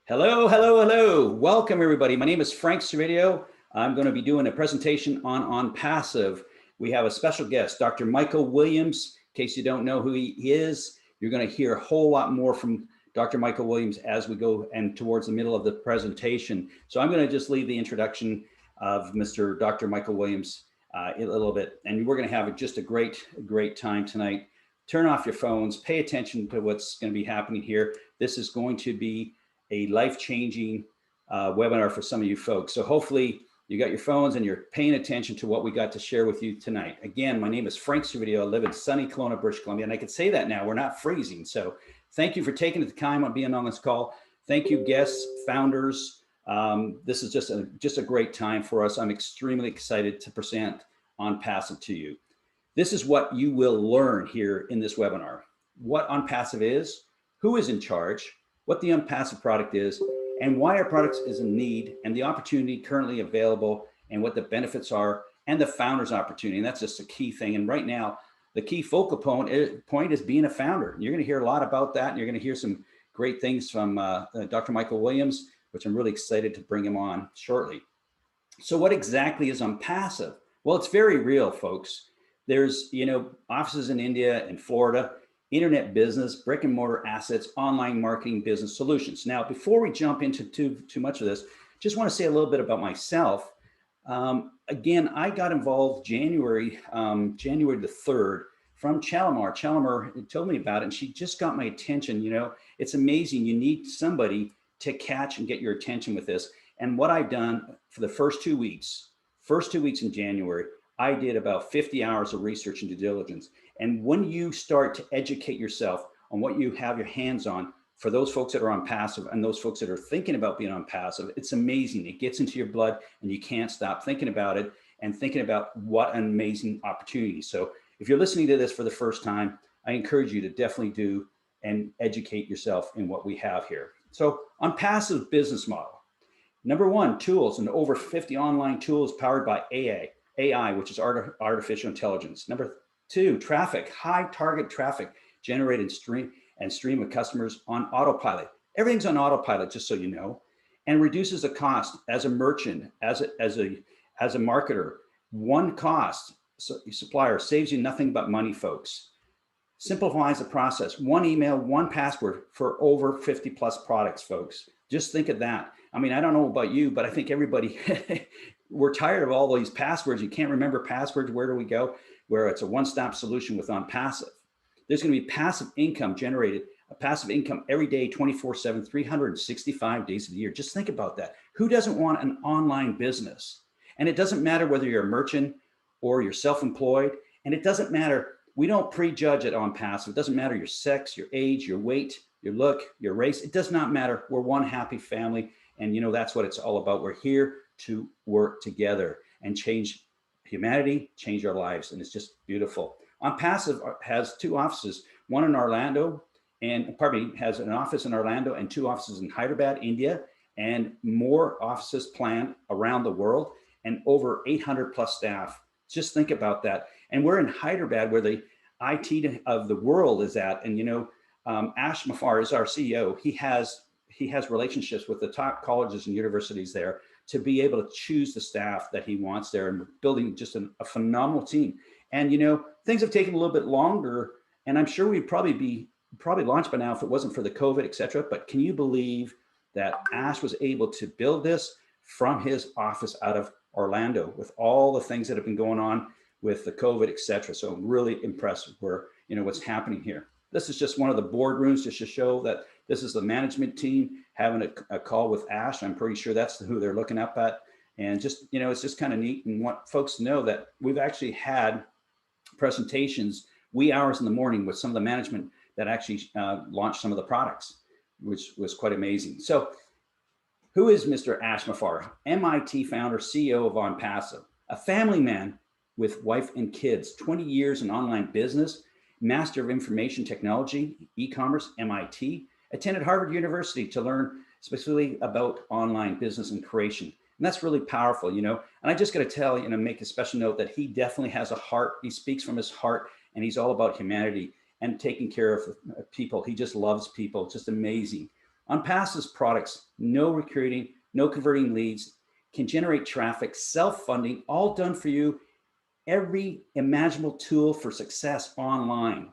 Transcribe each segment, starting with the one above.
Hello, hello, hello. Welcome, everybody. My name is Frank Servedio. I'm going to be doing a presentation on Onpassive. We have a special guest, Dr. Michael Williams. In case you don't know who he is, you're going to hear a whole lot more from Dr. Michael Williams as we go and towards the middle of the presentation. So I'm going to just leave the introduction of Mr. Dr. Michael Williams a little bit, and we're going to have just a great time tonight. Turn off your phones, pay attention to what's going to be happening here. This is going to be a life-changing webinar for some of you folks. So hopefully you got your phones and you're paying attention to what we got to share with you tonight. Again, my name is Frank Servedio. I live in sunny Kelowna, British Columbia, and I can say that now. We're not freezing. So thank you for taking the time on being on this call. Thank you, guests, founders. This is just a great time for us. I'm extremely excited to present Onpassive to you. This is what you will learn here in this webinar. What Onpassive is, who is in charge, what the Onpassive product is, and why our product is in need, and the opportunity currently available, and what the benefits are, and the founder's opportunity. And that's just a key thing. And right now, the key focal point is being a founder. You're going to hear a lot about that, and you're going to hear some great things from Dr. Michael Williams, which I'm really excited to bring him on shortly. So what exactly is Onpassive? Well, it's very real, folks. There's, offices in India and Florida, internet business, brick and mortar assets, online marketing business solutions. Now, before we jump into too much of this, just want to say a little bit about myself. Again, I got involved January the 3rd from Shalimar. Shalimar told me about it, and she just got my attention. It's amazing. You need somebody to catch and get your attention with this. And what I've done for the first 2 weeks in January, I did about 50 hours of research and due diligence. And when you start to educate yourself on what you have your hands on, for those folks that are Onpassive and those folks that are thinking about being Onpassive, it's amazing. It gets into your blood and you can't stop thinking about it and thinking about what an amazing opportunity. So if you're listening to this for the first time, I encourage you to definitely do and educate yourself in what we have here. So Onpassive business model. Number one, tools, and over 50 online tools powered by AI, which is artificial intelligence. Number two, traffic, high target traffic generated stream of customers on autopilot. Everything's on autopilot, just so you know, and reduces the cost as a merchant, as a marketer. One cost supplier saves you nothing but money, folks. Simplifies the process. One email, one password for over 50 plus products, folks. Just think of that. I mean, I don't know about you, but I think everybody, we're tired of all these passwords. You can't remember passwords. Where do we go? Where it's a one-stop solution with Onpassive. There's going to be passive income generated, a passive income every day, 24/7, 365 days of the year. Just think about that. Who doesn't want an online business? And it doesn't matter whether you're a merchant or you're self-employed. And it doesn't matter. We don't prejudge at Onpassive. It doesn't matter your sex, your age, your weight, your look, your race. It does not matter. We're one happy family. And that's what it's all about. We're here to work together and change humanity, change our lives. And it's just beautiful. Onpassive has two offices, one in Orlando, has an office in Orlando and two offices in Hyderabad, India, and more offices planned around the world, and over 800 plus staff. Just think about that. And we're in Hyderabad, where the IT of the world is at. And Ash Mufareh is our CEO. He has relationships with the top colleges and universities there to be able to choose the staff that he wants there, and building just a phenomenal team. And things have taken a little bit longer, and I'm sure we'd probably launched by now if it wasn't for the COVID, et cetera. But can you believe that Ash was able to build this from his office out of Orlando with all the things that have been going on with the COVID, et cetera? So I'm really impressed with where, what's happening here. This is just one of the boardrooms just to show that this is the management team having a call with Ash. I'm pretty sure that's who they're looking up at. And just, it's just kind of neat, and want folks to know that we've actually had presentations wee hours in the morning with some of the management that actually launched some of the products, which was quite amazing. So who is Mr. Ash Mufareh? MIT founder, CEO of Onpassive, a family man with wife and kids, 20 years in online business, Master of Information Technology, e-commerce, MIT, attended Harvard University to learn specifically about online business and creation. And that's really powerful, And I just got to tell, make a special note that he definitely has a heart. He speaks from his heart, and he's all about humanity and taking care of people. He just loves people. Just amazing. Onpassive's products, no recruiting, no converting leads, can generate traffic, self-funding, all done for you. Every imaginable tool for success online,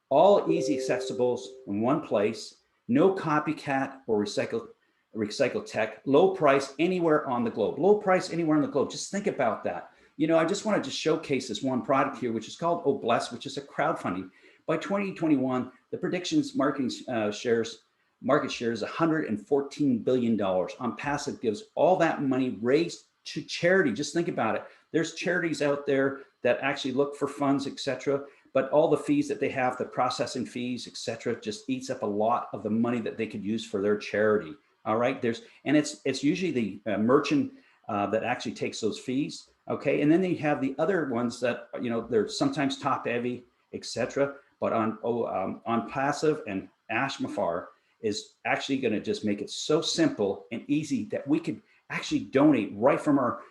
all easy accessibles in one place, no copycat or recycle tech, low price anywhere on the globe, low price anywhere on the globe. Just think about that. I just wanted to showcase this one product here, which is called Oh Bless, which is a crowdfunding. By 2021, the predictions market share is $114 billion. Onpassive gives all that money raised to charity. Just think about it. There's charities out there that actually look for funds, etc. But all the fees that they have, the processing fees, etc., just eats up a lot of the money that they could use for their charity. All right, it's usually the merchant that actually takes those fees. Okay, and then they have the other ones that they're sometimes top heavy, etc. But Onpassive and Mufareh is actually going to just make it so simple and easy that we could actually donate right from our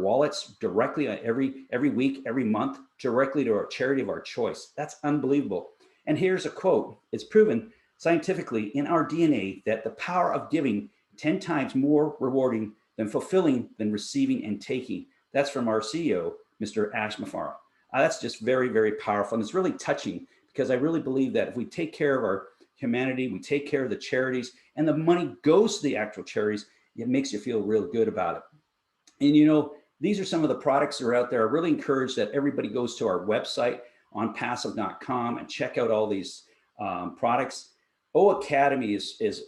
wallets directly every week, every month, directly to our charity of our choice. That's unbelievable. And here's a quote. It's proven scientifically in our DNA that the power of giving 10 times more rewarding than fulfilling than receiving and taking. That's from our CEO, Mr. Mufareh. That's just very, very powerful. And it's really touching because I really believe that if we take care of our humanity, we take care of the charities, and the money goes to the actual charities, it makes you feel real good about it. And these are some of the products that are out there. I really encourage that everybody goes to our website, onpassive.com, and check out all these products. O Academy is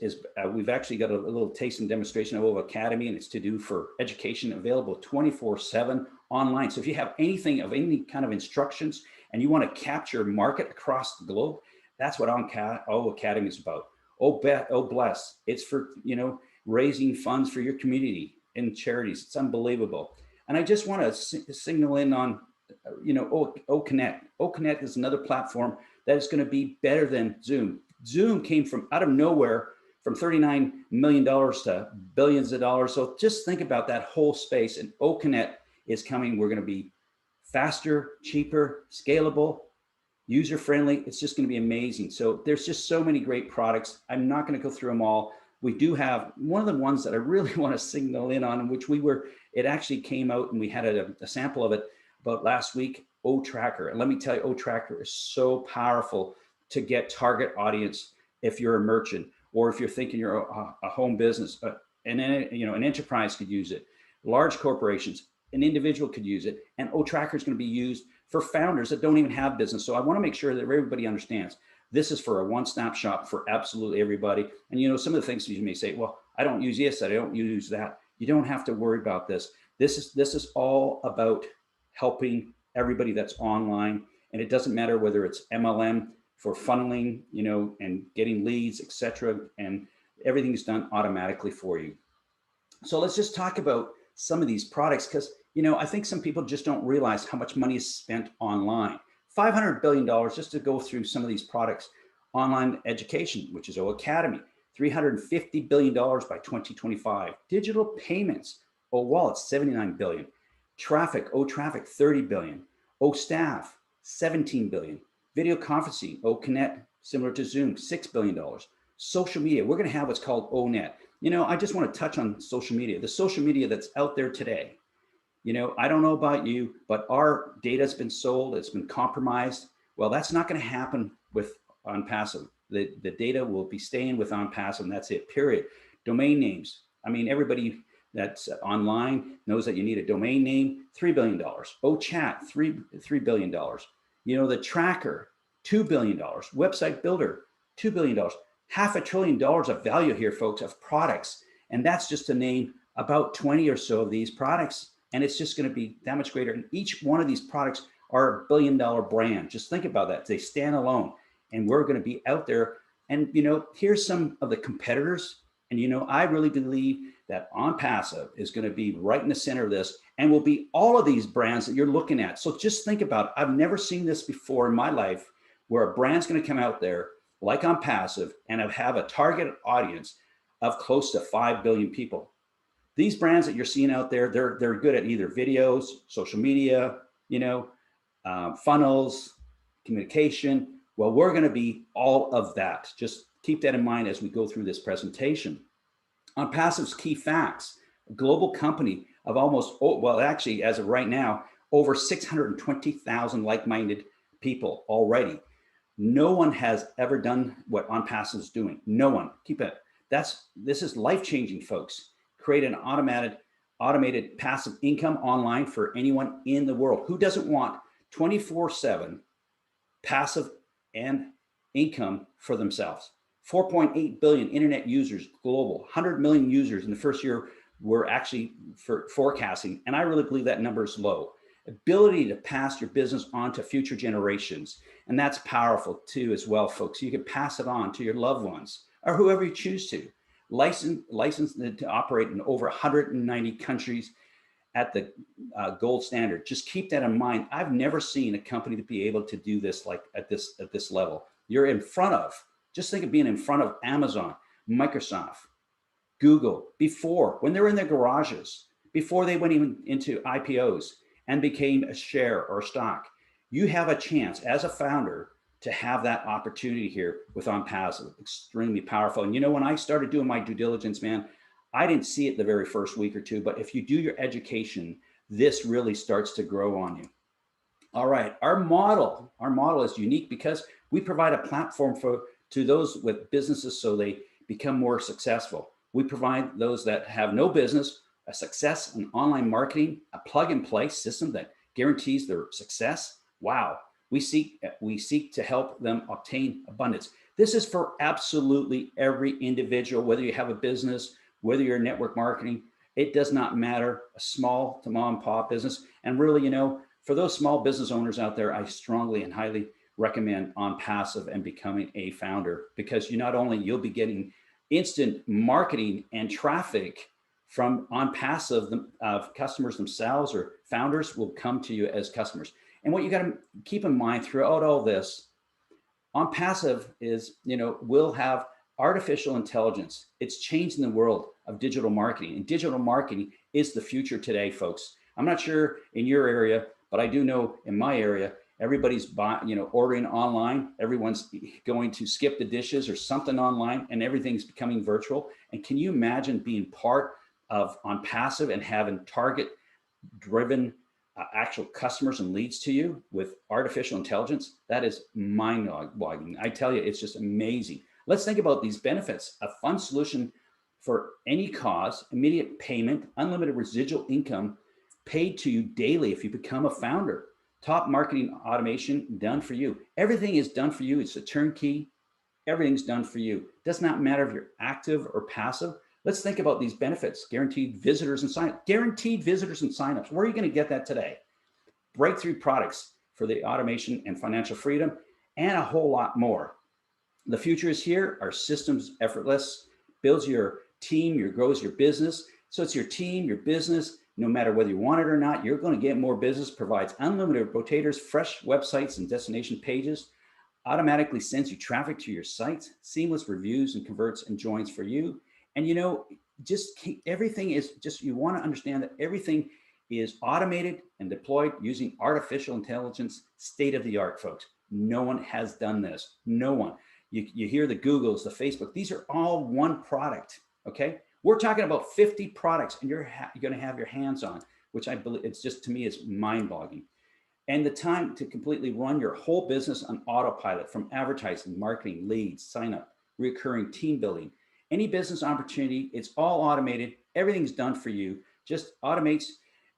we've actually got a little taste and demonstration of O Academy, and it's to do for education, available 24/7 online. So if you have anything of any kind of instructions and you want to capture market across the globe, that's what O Academy is about. Oh Bless. It's for raising funds for your community and charities. It's unbelievable. And I just want to signal in on O Connect. O Connect is another platform that is going to be better than Zoom. Zoom came from out of nowhere, from $39 million to billions of dollars. So just think about that whole space. And O Connect is coming. We're going to be faster, cheaper, scalable, user-friendly. It's just going to be amazing. So there's just so many great products. I'm not going to go through them all. We do have one of the ones that I really want to signal in on, which it actually came out and we had a sample of it about last week, O Tracker. And let me tell you, O Tracker is so powerful to get target audience if you're a merchant, or if you're thinking you're a home business, and then an enterprise could use it, large corporations, an individual could use it, and O Tracker is going to be used for founders that don't even have business. So I want to make sure that everybody understands this is for a one-stop shop for absolutely everybody. And some of the things you may say, well, I don't use this, I don't use that. You don't have to worry about this. This is all about helping everybody that's online, and it doesn't matter whether it's MLM for funneling, and getting leads, etc. And everything's done automatically for you. So let's just talk about some of these products, because I think some people just don't realize how much money is spent online. $500 billion just to go through some of these products. Online education, which is O Academy, $350 billion by 2025. Digital payments, O Wallet, $79 billion. Traffic, O Traffic, $30 billion. O Staff, $17 billion. Video conferencing, O Connect, similar to Zoom, $6 billion. Social media, we're going to have what's called O Net. I just want to touch on social media. The social media that's out there today. I don't know about you, but our data has been sold. It's been compromised. Well, that's not going to happen with Onpassive. The data will be staying with Onpassive, and that's it, period. Domain names. I mean, everybody that's online knows that you need a domain name, $3 billion. O Chat, $3 billion. The tracker, $2 billion. Website builder, $2 billion. $500 billion of value here, folks, of products. And that's just to name about 20 or so of these products. And it's just going to be that much greater. And each one of these products are a billion-dollar brand. Just think about that. They stand alone, and we're going to be out there. And, here's some of the competitors. And, I really believe that Onpassive is going to be right in the center of this, and will be all of these brands that you're looking at. So just think about it. I've never seen this before in my life, where a brand's going to come out there like Onpassive and have a target audience of close to 5 billion people. These brands that you're seeing out there, they're good at either videos, social media, funnels, communication. Well, we're going to be all of that. Just keep that in mind as we go through this presentation. Onpassive's key facts: a global company of almost, well, actually, as of right now, over 620,000 like-minded people already. No one has ever done what Onpassive is doing. No one. Keep it. This is life-changing, folks. Create an automated passive income online for anyone in the world. Who doesn't want 24/7 passive and income for themselves? 4.8 billion internet users global, 100 million users in the first year we're actually forecasting. And I really believe that number is low. Ability to pass your business on to future generations. And that's powerful too as well, folks. You can pass it on to your loved ones or whoever you choose to. Licensed to operate in over 190 countries at the gold standard. Just keep that in mind. I've never seen a company to be able to do this like at this level. You're in front of, just think of being in front of Amazon, Microsoft, Google, before, when they were in their garages, before they went even into IPOs and became a share or stock. You have a chance as a founder to have that opportunity here with Onpassive. Extremely powerful. And you know, when I started doing my due diligence, man, I didn't see it the very first week or two, but if you do your education, this really starts to grow on you. All right, our model is unique because we provide a platform to those with businesses so they become more successful. We provide those that have no business a success in online marketing, a plug-and-play system that guarantees their success. Wow. We seek to help them obtain abundance. This is for absolutely every individual, whether you have a business, whether you're network marketing, it does not matter, a small to mom and pop business. And really, you know, for those small business owners out there, I strongly and highly recommend Onpassive and becoming a founder, because you'll be getting instant marketing and traffic from Onpassive. Customers themselves or founders will come to you as customers. And what you got to keep in mind throughout all this, Onpassive is, will have artificial intelligence. It's changing the world of digital marketing, and digital marketing is the future today, folks. I'm not sure in your area, but I do know in my area, everybody's ordering online. Everyone's going to skip the dishes or something online, and everything's becoming virtual. And can you imagine being part of Onpassive and having target-driven actual customers and leads to you with artificial intelligence? That is mind-boggling. I tell you, it's just amazing. Let's think about these benefits. A fun solution for any cause, immediate payment, unlimited residual income paid to you daily if you become a founder. Top marketing automation done for you. Everything is done for you. It's a turnkey. Everything's done for you. Does not matter if you're active or passive. Let's think about these benefits. Guaranteed visitors and signups. Guaranteed visitors and signups. Where are you going to get that today? Breakthrough products for the automation and financial freedom, and a whole lot more. The future is here. Our system's effortless. Builds your team, grows your business. So it's your team, your business. No matter whether you want it or not, you're going to get more business. Provides unlimited rotators, fresh websites and destination pages. Automatically sends you traffic to your site. Seamless reviews and converts and joins for you. And everything is you want to understand that everything is automated and deployed using artificial intelligence, state of the art, folks. No one has done this. No one. You hear the Googles, the Facebook, these are all one product, okay? We're talking about 50 products and you're going to have your hands on, which I believe it's just, to me, is mind-boggling. And the time to completely run your whole business on autopilot, from advertising, marketing, leads, sign up, recurring, team building, any business opportunity, it's all automated. Everything's done for you. Just automates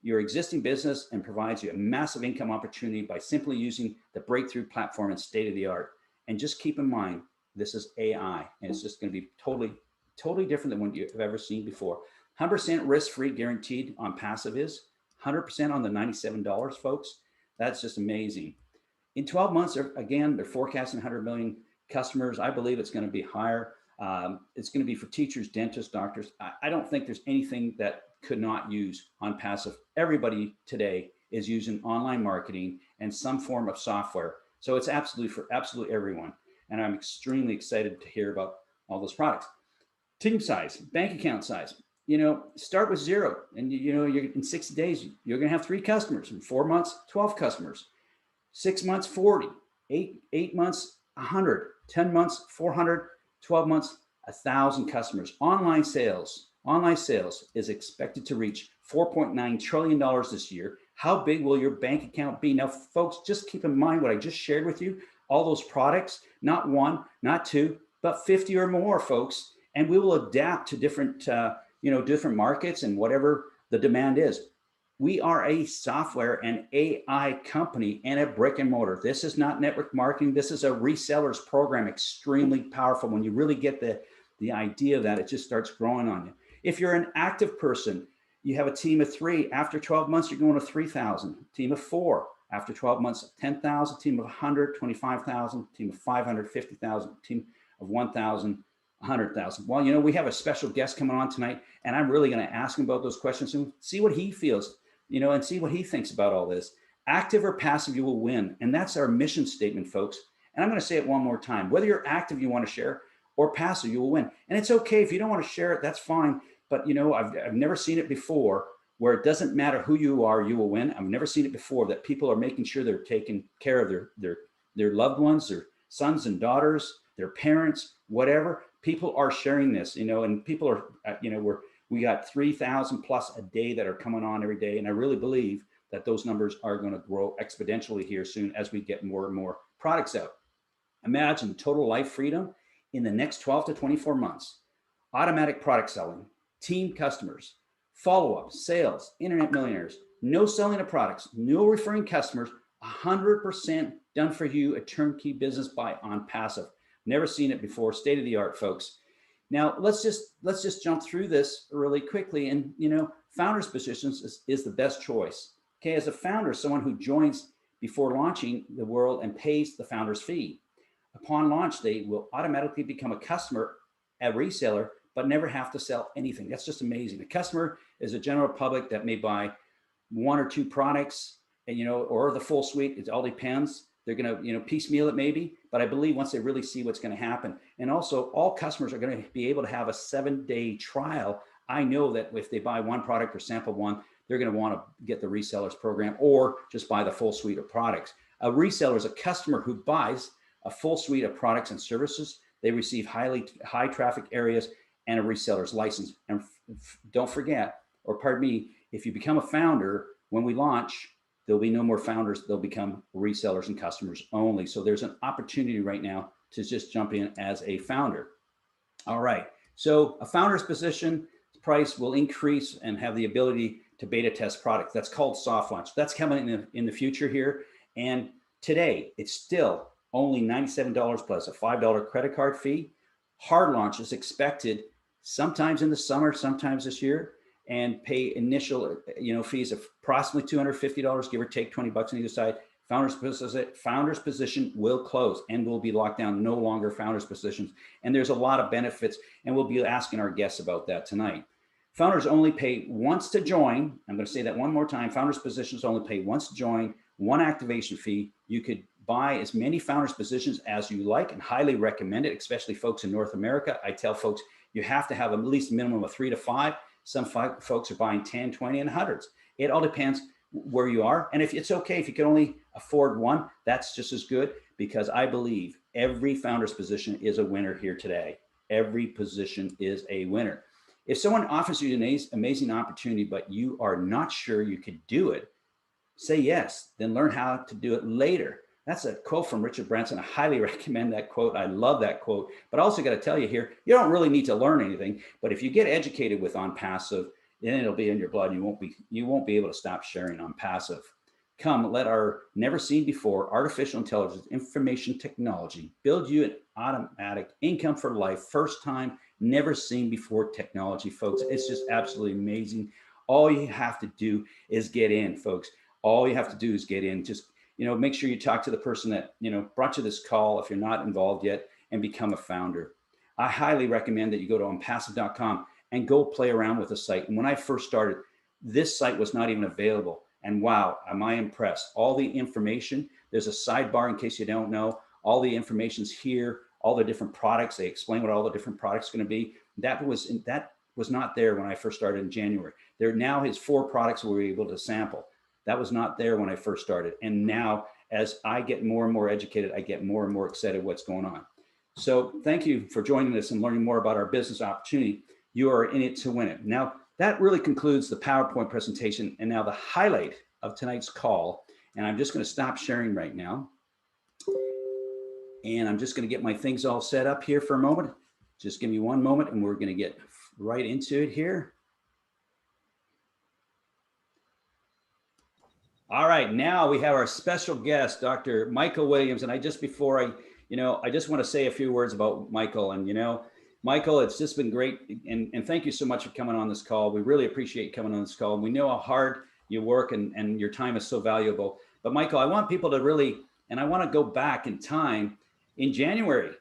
your existing business and provides you a massive income opportunity by simply using the breakthrough platform and state of the art. And just keep in mind, this is AI, and it's just going to be totally different than what you've ever seen before. 100% risk-free guaranteed Onpassive is 100% on the $97, folks. That's just amazing. In 12 months, again, they're forecasting 100 million customers. I believe it's going to be higher. It's going to be for teachers, dentists, doctors. I don't think there's anything that could not use Onpassive. Everybody today is using online marketing and some form of software. So it's absolutely for absolutely everyone. And I'm extremely excited to hear about all those products. Team size, bank account size, start with 0. And you're in 60 days, you're going to have 3 customers. In 4 months, 12 customers. 6 months, 40. 8 months, 100. 10 months, 400. 12 months, 1,000 customers. Online sales is expected to reach $4.9 trillion this year. How big will your bank account be? Now, folks, just keep in mind what I just shared with you, all those products, not one, not two, but 50 or more, folks. And we will adapt to different, different markets and whatever the demand is. We are a software and AI company and a brick and mortar. This is not network marketing. This is a reseller's program, extremely powerful. When you really get the idea of that, it just starts growing on you. If you're an active person, you have a team of 3. After 12 months, you're going to 3,000. Team of 4. After 12 months, 10,000. Team of 100, 25,000. Team of 500, 50,000. Team of 1,000, 100,000. Well, we have a special guest coming on tonight, and I'm really going to ask him about those questions and see what he feels, and see what he thinks about all this. Active or passive, you will win. And that's our mission statement, folks. And I'm going to say it one more time. Whether you're active, you want to share, or passive, you will win. And it's okay if you don't want to share it, that's fine. But I've never seen it before where it doesn't matter who you are, you will win. I've never seen it before that people are making sure they're taking care of their loved ones, their sons and daughters, their parents, whatever. People are sharing this, and people are, we got 3,000 plus a day that are coming on every day. And I really believe that those numbers are going to grow exponentially here soon as we get more and more products out. Imagine total life freedom in the next 12 to 24 months. Automatic product selling, team customers, follow-up, sales, internet millionaires, no selling of products, no referring customers, 100% done for you, a turnkey business by Onpassive. Never seen it before, state of the art, folks. Now, let's just jump through this really quickly. And, founder's positions is the best choice. Okay, as a founder, someone who joins before launching the world and pays the founder's fee. Upon launch, they will automatically become a customer, a reseller, but never have to sell anything. That's just amazing. A customer is a general public that may buy 1 or 2 products, and or the full suite. It all depends. They're going to, piecemeal it maybe, but I believe once they really see what's going to happen. And also all customers are going to be able to have a 7-day trial. I know that if they buy one product or sample one, they're going to want to get the resellers program or just buy the full suite of products. A reseller is a customer who buys a full suite of products and services. They receive high traffic areas and a reseller's license. And don't forget, or pardon me, if you become a founder, when we launch, there'll be no more founders. They'll become resellers and customers only. So there's an opportunity right now to just jump in as a founder. All right. So a founder's position price will increase and have the ability to beta test products. That's called soft launch. That's coming in the future here. And today it's still only $97 plus a $5 credit card fee. Hard launch is expected sometimes in the summer, sometimes this year, and pay initial, fees of approximately $250, give or take 20 bucks on either side. Founder's position will close and will be locked down, no longer founder's positions. And there's a lot of benefits, and we'll be asking our guests about that tonight. Founders only pay once to join. I'm going to say that one more time. Founders positions only pay once to join, 1 activation fee. You could buy as many founders positions as you like and highly recommend it, especially folks in North America. I tell folks you have to have at least a minimum of 3 to 5. Some folks are buying 10, 20, and hundreds. It all depends where you are. And if it's okay, if you can only afford one, that's just as good, because I believe every founder's position is a winner here today. Every position is a winner. If someone offers you an amazing opportunity, but you are not sure you could do it, say yes, then learn how to do it later. That's a quote from Richard Branson. I highly recommend that quote. I love that quote. But I also got to tell you here, you don't really need to learn anything. But if you get educated with Onpassive, then it'll be in your blood. You won't be able to stop sharing Onpassive. Come, let our never seen before artificial intelligence information technology build you an automatic income for life. First time, never seen before technology, folks. It's just absolutely amazing. All you have to do is get in, folks. All you have to do is get in. Just make sure you talk to the person that, brought you this call if you're not involved yet, and become a founder. I highly recommend that you go to onpassive.com and go play around with the site. And when I first started, this site was not even available. And wow, am I impressed. All the information, there's a sidebar in case you don't know, all the information's here, all the different products. They explain what all the different products are going to be. That was not there when I first started in January. There now is 4 products we were able to sample. That was not there when I first started. And now, as I get more and more educated, I get more and more excited what's going on. So thank you for joining us and learning more about our business opportunity. You are in it to win it. Now, that really concludes the PowerPoint presentation. And now the highlight of tonight's call. And I'm just going to stop sharing right now. And I'm just going to get my things all set up here for a moment. Just give me one moment and we're going to get right into it here. All right, now we have our special guest, Dr. Michael Williams. And I just want to say a few words about Michael. And, Michael, it's just been great. And thank you so much for coming on this call. We really appreciate you coming on this call. And we know how hard you work and your time is so valuable. But Michael, I want people to really, and I want to go back in time in January,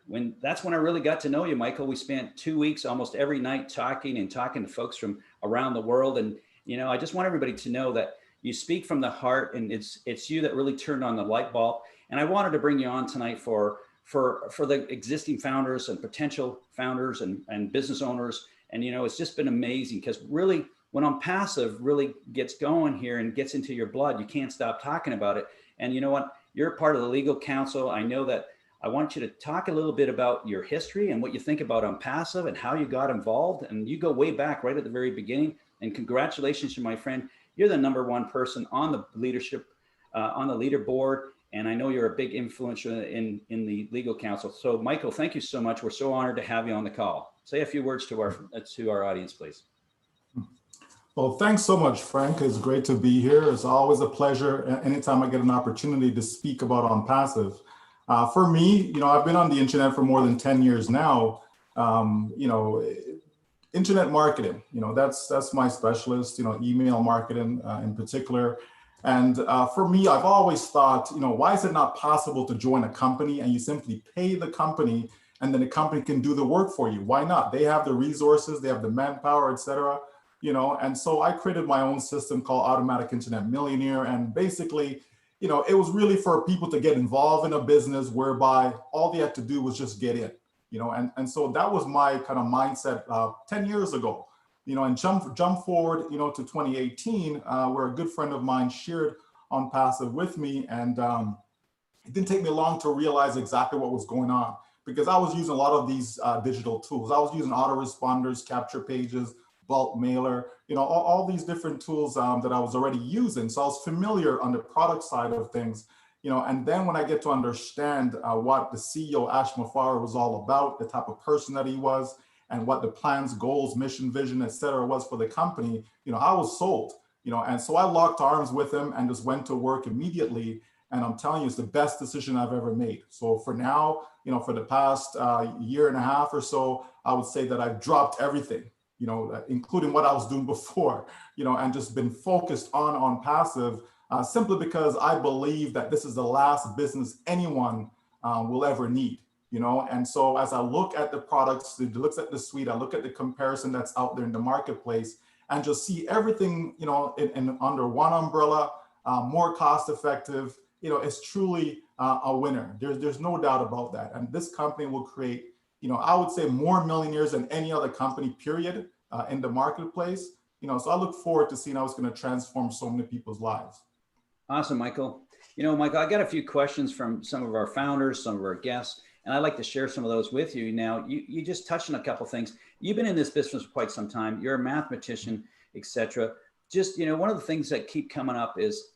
that's when I really got to know you, Michael. We spent 2 weeks almost every night talking to folks from around the world. And, I just want everybody to know that you speak from the heart, and it's you that really turned on the light bulb. And I wanted to bring you on tonight for the existing founders and potential founders and business owners. And, it's just been amazing because really when Onpassive really gets going here and gets into your blood, you can't stop talking about it. And you know what? You're part of the legal counsel. I know that. I want you to talk a little bit about your history and what you think about Onpassive and how you got involved. And you go way back right at the very beginning. And congratulations to my friend. You're the #1 person on the leadership, on the leaderboard. And I know you're a big influencer in the legal counsel. So Michael, thank you so much. We're so honored to have you on the call. Say a few words to our audience, please. Well, thanks so much, Frank. It's great to be here. It's always a pleasure anytime I get an opportunity to speak about Onpassive. For me, I've been on the internet for more than 10 years now. Internet marketing, that's my specialist, email marketing in particular. And for me, I've always thought, why is it not possible to join a company and you simply pay the company and then the company can do the work for you? Why not? They have the resources, they have the manpower, et cetera. And so I created my own system called Automatic Internet Millionaire. And basically, it was really for people to get involved in a business whereby all they had to do was just get in, and so that was my kind of mindset 10 years ago, and jump forward, to 2018, where a good friend of mine shared Onpassive with me. And it didn't take me long to realize exactly what was going on because I was using a lot of these digital tools. I was using autoresponders, capture pages, bulk mailer, all these different tools that I was already using. So I was familiar on the product side of things, and then when I get to understand what the CEO, Mufareh, was all about, the type of person that he was, and what the plans, goals, mission, vision, et cetera, was for the company, I was sold, and so I locked arms with him and just went to work immediately. And I'm telling you, it's the best decision I've ever made. So for now, for the past year and a half or so, I would say that I've dropped everything, including what I was doing before, and just been focused on Onpassive simply because I believe that this is the last business anyone will ever need, and so as I look at the products, looks at the suite, I look at the comparison that's out there in the marketplace and just see everything, in under one umbrella, more cost effective, it's truly a winner. There's no doubt about that. And this company will create, I would say more millionaires than any other company, period, in the marketplace. So I look forward to seeing how it's going to transform so many people's lives. Awesome, Michael. Michael, I got a few questions from some of our founders, some of our guests, and I'd like to share some of those with you. Now, you just touched on a couple of things. You've been in this business for quite some time. You're a mathematician, etc. Just, one of the things that keep coming up is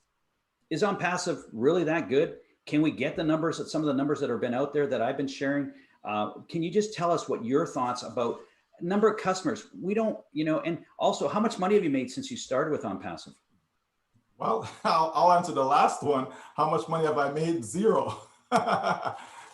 Onpassive really that good? Can we get the numbers, some of the numbers that have been out there that I've been sharing? Can you just tell us what your thoughts about number of customers? We don't, and also how much money have you made since you started with Onpassive? Well, I'll answer the last one. How much money have I made? Zero.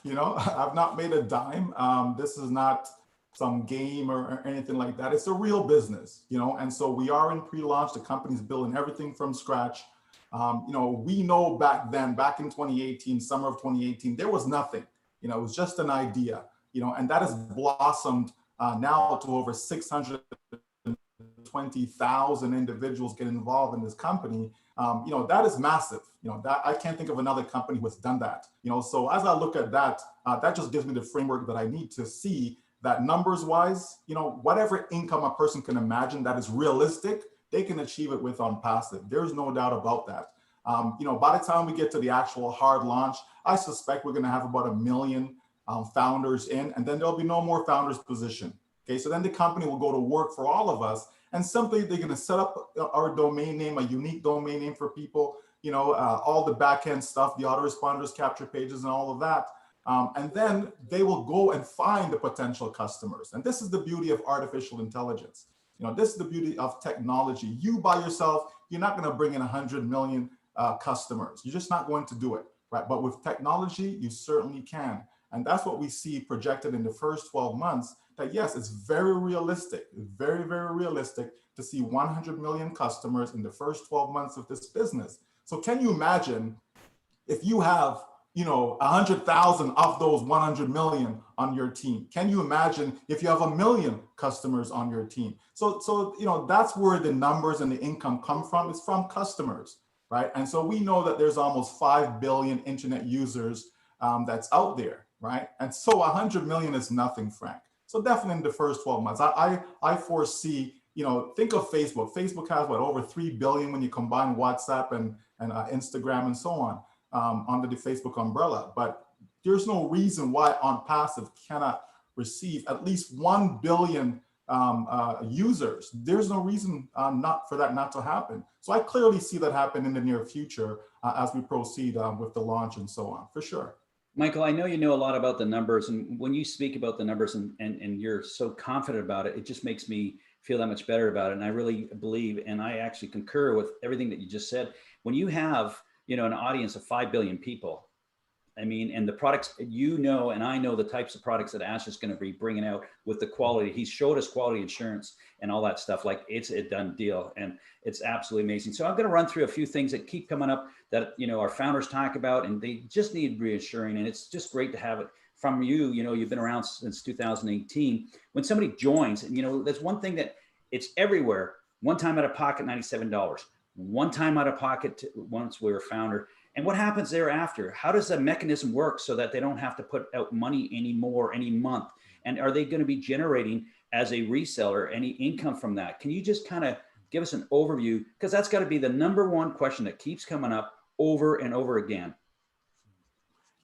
I've not made a dime. This is not some game or anything like that. It's a real business, and so we are in pre-launch. The company's building everything from scratch. We know back then, back in 2018, summer of 2018, there was nothing, it was just an idea, and that has blossomed now to over 620,000 individuals get involved in this company. That is massive, that I can't think of another company who has done that, so as I look at that, that just gives me the framework that I need to see that numbers wise, whatever income a person can imagine that is realistic, they can achieve it with Onpassive. There's no doubt about that. By the time we get to the actual hard launch, I suspect we're going to have about 1 million founders in, and then there'll be no more founders position. Okay, so then the company will go to work for all of us, and simply they're going to set up our domain name, a unique domain name for people, all the back-end stuff, the autoresponders, capture pages, and all of that. And then they will go and find the potential customers. And this is the beauty of artificial intelligence. This is the beauty of technology. You by yourself, you're not going to bring in 100 million customers. You're just not going to do it, right? But with technology, you certainly can. And that's what we see projected in the first 12 months, that yes, it's very realistic, very, very realistic to see 100 million customers in the first 12 months of this business. So can you imagine if you have 100,000 of those 100 million on your team? Can you imagine if you have 1 million customers on your team? So that's where the numbers and the income come from. It's from customers, right? And so we know that there's almost 5 billion internet users that's out there, right? And so 100 million is nothing, Frank. So definitely in the first 12 months, I foresee, think of Facebook. Facebook has over 3 billion when you combine WhatsApp and Instagram and so on. Under the Facebook umbrella, but there's no reason why Onpassive cannot receive at least 1 billion users. There's no reason not for that not to happen. So I clearly see that happen in the near future as we proceed with the launch and so on, for sure. Michael, I know you know a lot about the numbers, and when you speak about the numbers and you're so confident about it, it just makes me feel that much better about it. And I really believe, and I actually concur with everything that you just said. When you have an audience of 5 billion people, I mean, and the products, and I know the types of products that Ash is going to be bringing out with the quality. He's showed us quality insurance and all that stuff. Like, it's a done deal, and it's absolutely amazing. So I'm going to run through a few things that keep coming up that, our founders talk about, and they just need reassuring. And it's just great to have it from you. You've been around since 2018. When somebody joins, and there's one thing that it's everywhere. One time out of pocket, $97. One time out of pocket once we were founder. And what happens thereafter? How does the mechanism work so that they don't have to put out money anymore any month? And are they going to be generating, as a reseller, any income from that? Can you just kind of give us an overview? Because that's got to be the number one question that keeps coming up over and over again.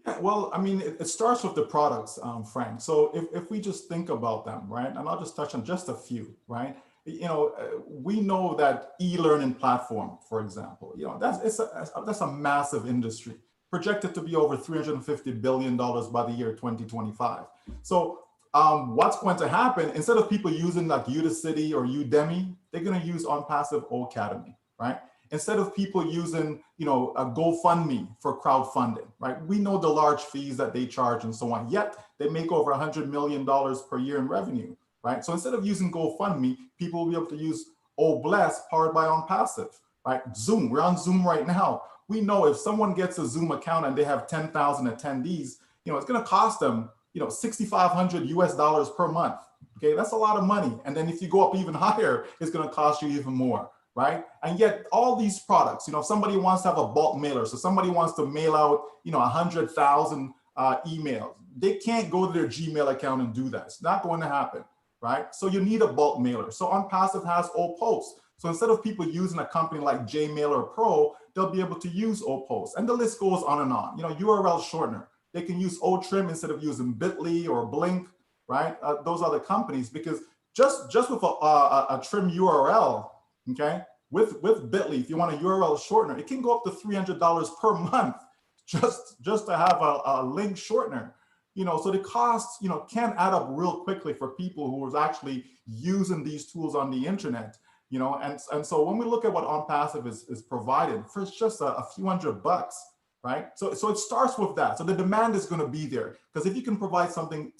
Yeah, well, I mean, it starts with the products, Frank. So if we just think about them, right? And I'll just touch on just a few, right? We know that e-learning platform, for example, that's a massive industry, projected to be over $350 billion by the year 2025. So what's going to happen, instead of people using like Udacity or Udemy, they're going to use Onpassive Academy, right? Instead of people using, a GoFundMe for crowdfunding, right? We know the large fees that they charge and so on, yet they make over $100 million per year in revenue. Right. So instead of using GoFundMe, people will be able to use Bless, powered by Onpassive, right? Zoom. We're on Zoom right now. We know if someone gets a Zoom account and they have 10,000 attendees, it's going to cost them, $6,500 US per month. Okay, that's a lot of money. And then if you go up even higher, it's going to cost you even more, right? And yet all these products, if somebody wants to have a bulk mailer, so somebody wants to mail out, 100,000 emails, they can't go to their Gmail account and do that. It's not going to happen. Right? So you need a bulk mailer. So Onpassive has O-Post. So instead of people using a company like JMailer Pro, they'll be able to use O-Post. And the list goes on and on. URL shortener. They can use O-Trim instead of using Bitly or Blink, right? Those other companies, because just with a trim URL, okay, with Bitly, if you want a URL shortener, it can go up to $300 per month just to have a link shortener. So the costs, can add up real quickly for people who are actually using these tools on the internet, and so when we look at what Onpassive is provided for just a few $100, right? So it starts with that. So the demand is going to be there, because if you can provide something,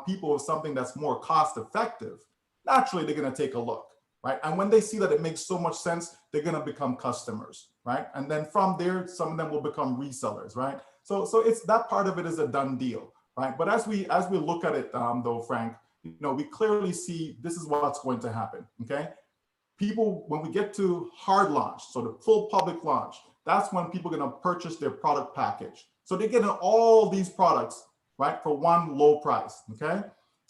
people with something that's more cost effective, naturally they're going to take a look, right? And when they see that it makes so much sense, they're going to become customers, right? And then from there, some of them will become resellers, right? So it's that part of it is a done deal. Right. But as we look at it, though, Frank, we clearly see this is what's going to happen. OK, people, when we get to hard launch, so the full public launch, that's when people are going to purchase their product package. So they're getting all these products, right, for one low price. OK,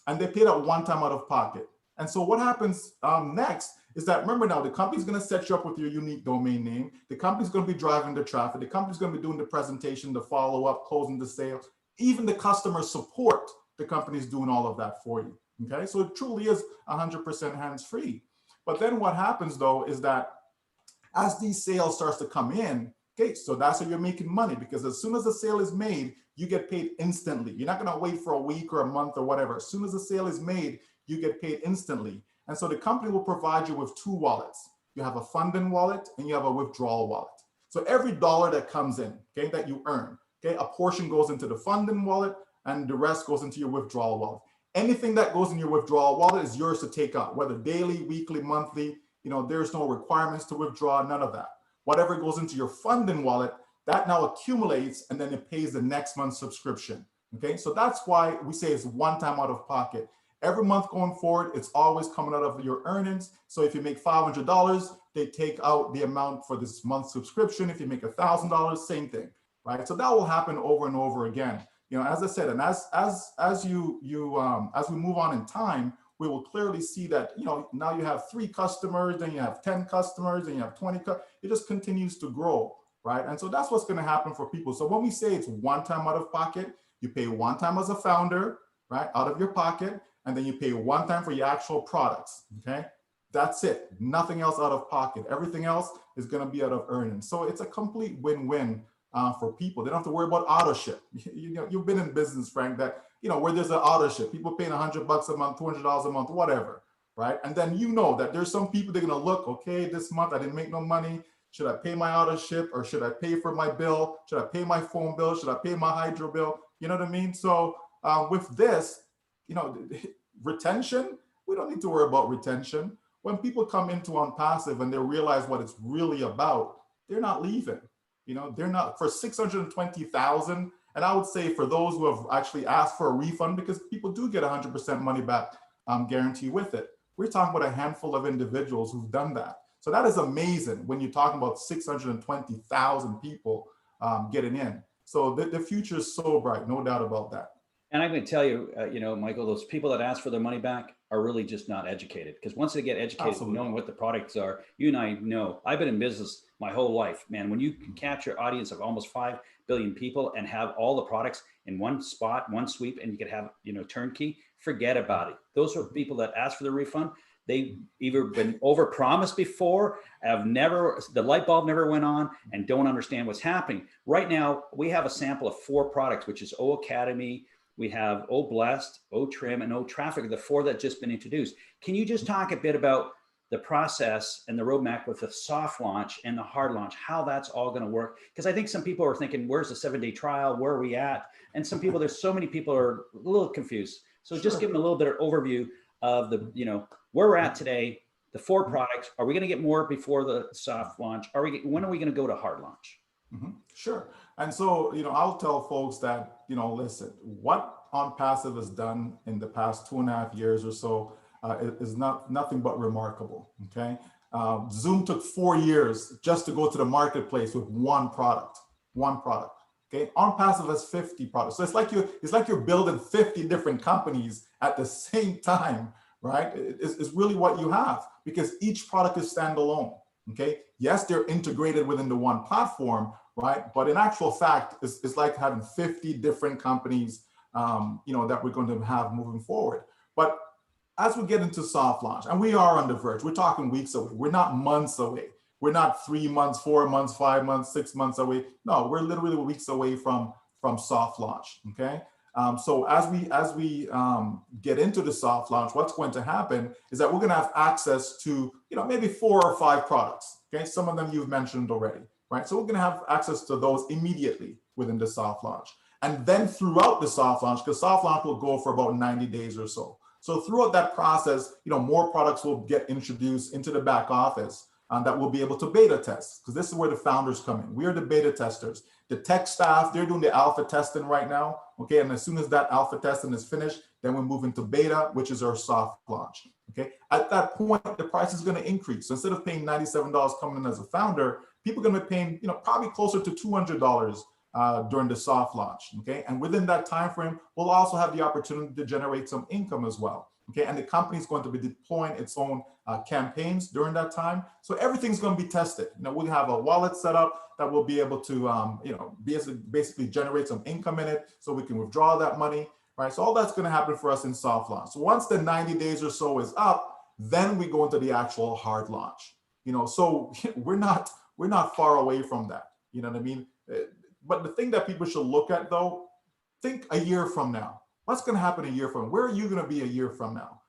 and they pay that one time out of pocket. And so what happens next is that, remember now, the company's going to set you up with your unique domain name. The company's going to be driving the traffic. The company's going to be doing the presentation, the follow up, closing the sale. Even the customer support, the company's doing all of that for you. Okay, so it truly is 100% hands-free. But then what happens though is that as these sales starts to come in, okay, so that's how you're making money, because as soon as the sale is made, you get paid instantly. You're not going to wait for a week or a month or whatever. As soon as the sale is made, you get paid instantly. And so the company will provide you with two wallets. You have a funding wallet and you have a withdrawal wallet. So every dollar that comes in, okay, that you earn, okay, a portion goes into the funding wallet and the rest goes into your withdrawal wallet. Anything that goes in your withdrawal wallet is yours to take out, whether daily, weekly, monthly. There's no requirements to withdraw, none of that. Whatever goes into your funding wallet, that now accumulates and then it pays the next month's subscription. Okay, so that's why we say it's one time out of pocket. Every month going forward, it's always coming out of your earnings. So if you make $500, they take out the amount for this month's subscription. If you make $1,000, same thing, right? So that will happen over and over again. As I said, and as we move on in time, we will clearly see that, now you have 3 customers, then you have 10 customers, then you have 20, it just continues to grow, right? And so that's what's going to happen for people. So when we say it's one time out of pocket, you pay one time as a founder, right, out of your pocket, and then you pay one time for your actual products, okay? That's it, nothing else out of pocket. Everything else is going to be out of earnings. So it's a complete win-win for people. They don't have to worry about auto ship. You've been in business, Frank, that, where there's an auto ship, people paying $100 a month, $200 a month, whatever, right? And then that there's some people, they're going to look, okay, this month I didn't make no money. Should I pay my auto ship, or should I pay for my bill? Should I pay my phone bill? Should I pay my hydro bill? You know what I mean? So with this, retention, we don't need to worry about retention. When people come into Onpassive and they realize what it's really about, they're not leaving. They're not for 620,000. And I would say for those who have actually asked for a refund, because people do get 100% money back guarantee with it. We're talking about a handful of individuals who've done that. So that is amazing when you're talking about 620,000 people getting in. So the future is so bright, no doubt about that. And I'm going to tell you, Michael, those people that ask for their money back are really just not educated. Because once they get educated, Absolutely. Knowing what the products are, you and I know, I've been in business my whole life, man. When you can capture an audience of almost 5 billion people and have all the products in one spot, one sweep, and you could have, turnkey, forget about it. Those are people that ask for the refund. They've either been overpromised before, the light bulb never went on, and don't understand what's happening. Right now, we have a sample of 4 products, which is O Academy, we have O Blessed, O Trim, and O Traffic, the 4 that just been introduced. Can you just talk a bit about the process and the roadmap with the soft launch and the hard launch, how that's all going to work? Because I think some people are thinking, where's the 7-day trial? Where are we at? And some people, there's so many people are a little confused. So just give them a little bit of overview of the, where we're at today, the 4 products. Are we going to get more before the soft launch? When are we going to go to hard launch? Sure. And so, I'll tell folks that, listen, what Onpassive has done in the past 2.5 years or so is nothing but remarkable. Okay. Zoom took 4 years just to go to the marketplace with one product. Okay. Onpassive has 50 products. So it's like you're building 50 different companies at the same time, right? It's really what you have, because each product is standalone. Okay. Yes, they're integrated within the one platform, right? But in actual fact, it's like having 50 different companies, that we're going to have moving forward. But as we get into soft launch, and we are on the verge, we're talking weeks away. We're not months away. We're not 3 months, 4 months, 5 months, 6 months away. No, we're literally weeks away from soft launch. Okay. So as we get into the soft launch, what's going to happen is that we're going to have access to, maybe 4 or 5 products. Okay. Some of them you've mentioned already, right? So we're going to have access to those immediately within the soft launch. And then throughout the soft launch, because soft launch will go for about 90 days or so. So throughout that process, more products will get introduced into the back office that we'll be able to beta test, because this is where the founders come in. We are the beta testers. The tech staff, they're doing the alpha testing right now. Okay, and as soon as that alpha testing is finished, then we move into beta, which is our soft launch. Okay, at that point, the price is going to increase. So instead of paying $97 coming in as a founder, people are going to be paying, probably closer to $200 during the soft launch. Okay, and within that time frame, we'll also have the opportunity to generate some income as well. Okay, and the company is going to be deploying its own campaigns during that time. So everything's going to be tested. We have a wallet set up that will be able to, basically generate some income in it, so we can withdraw that money, right? So all that's going to happen for us in soft launch. So once the 90 days or so is up, then we go into the actual hard launch. So we're not far away from that. You know what I mean? But the thing that people should look at, though, think a year from now. What's going to happen a year from now? Where are you going to be a year from now?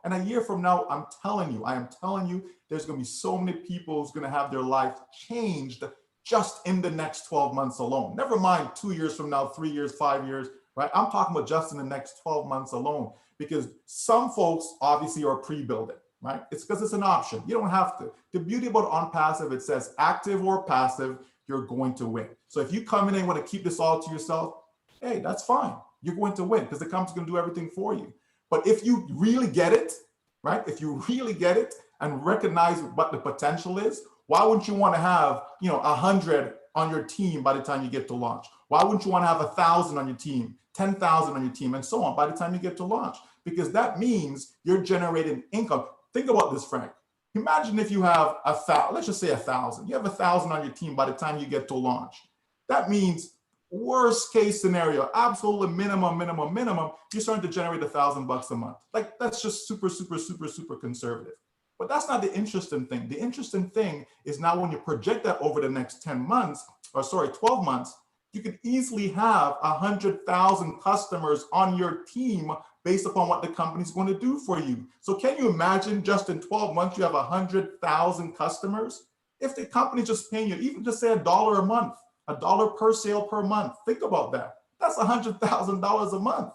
And a year from now, I am telling you, there's going to be so many people who's going to have their life changed just in the next 12 months alone. Never mind 2 years from now, 3 years, 5 years, right? I'm talking about just in the next 12 months alone, because some folks obviously are pre-building, right? It's because it's an option. You don't have to. The beauty about Onpassive, it says active or passive, you're going to win. So if you come in and want to keep this all to yourself, hey, that's fine. You're going to win because the company's going to do everything for you. But if you really get it, right? If you really get it and recognize what the potential is, why wouldn't you want to have, 100 on your team by the time you get to launch? Why wouldn't you want to have 1,000 on your team, 10,000 on your team, and so on by the time you get to launch? Because that means you're generating income. Think about this, Frank. Imagine if you have let's just say 1,000. You have 1,000 on your team by the time you get to launch. That means worst case scenario, absolute minimum, you're starting to generate $1,000 a month. Like, that's just super conservative. But that's not the interesting thing. The interesting thing is now when you project that over the next 12 months, you could easily have 100,000 customers on your team based upon what the company's going to do for you. So can you imagine just in 12 months, you have 100,000 customers? If the company's just paying you, even just say $1 a month, $1 per sale per month. Think about that. That's $100,000 a month.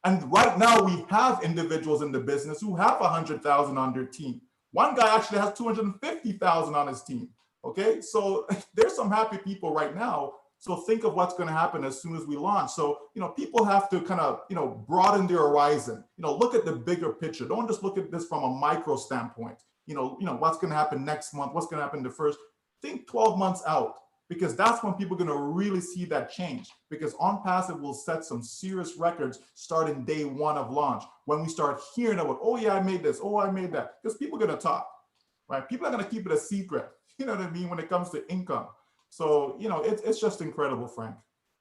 And right now we have individuals in the business who have 100,000 on their team. One guy actually has 250,000 on his team. Okay, so there's some happy people right now. So think of what's going to happen as soon as we launch. So, people have to kind of, broaden their horizon, look at the bigger picture. Don't just look at this from a micro standpoint. What's going to happen next month? What's going to happen the first? Think 12 months out, because that's when people are going to really see that change, because Onpassive will set some serious records starting day one of launch. When we start hearing about, oh yeah, I made this, oh, I made that, because people are going to talk, right? People are going to keep it a secret, you know what I mean, when it comes to income. So, it's just incredible, Frank.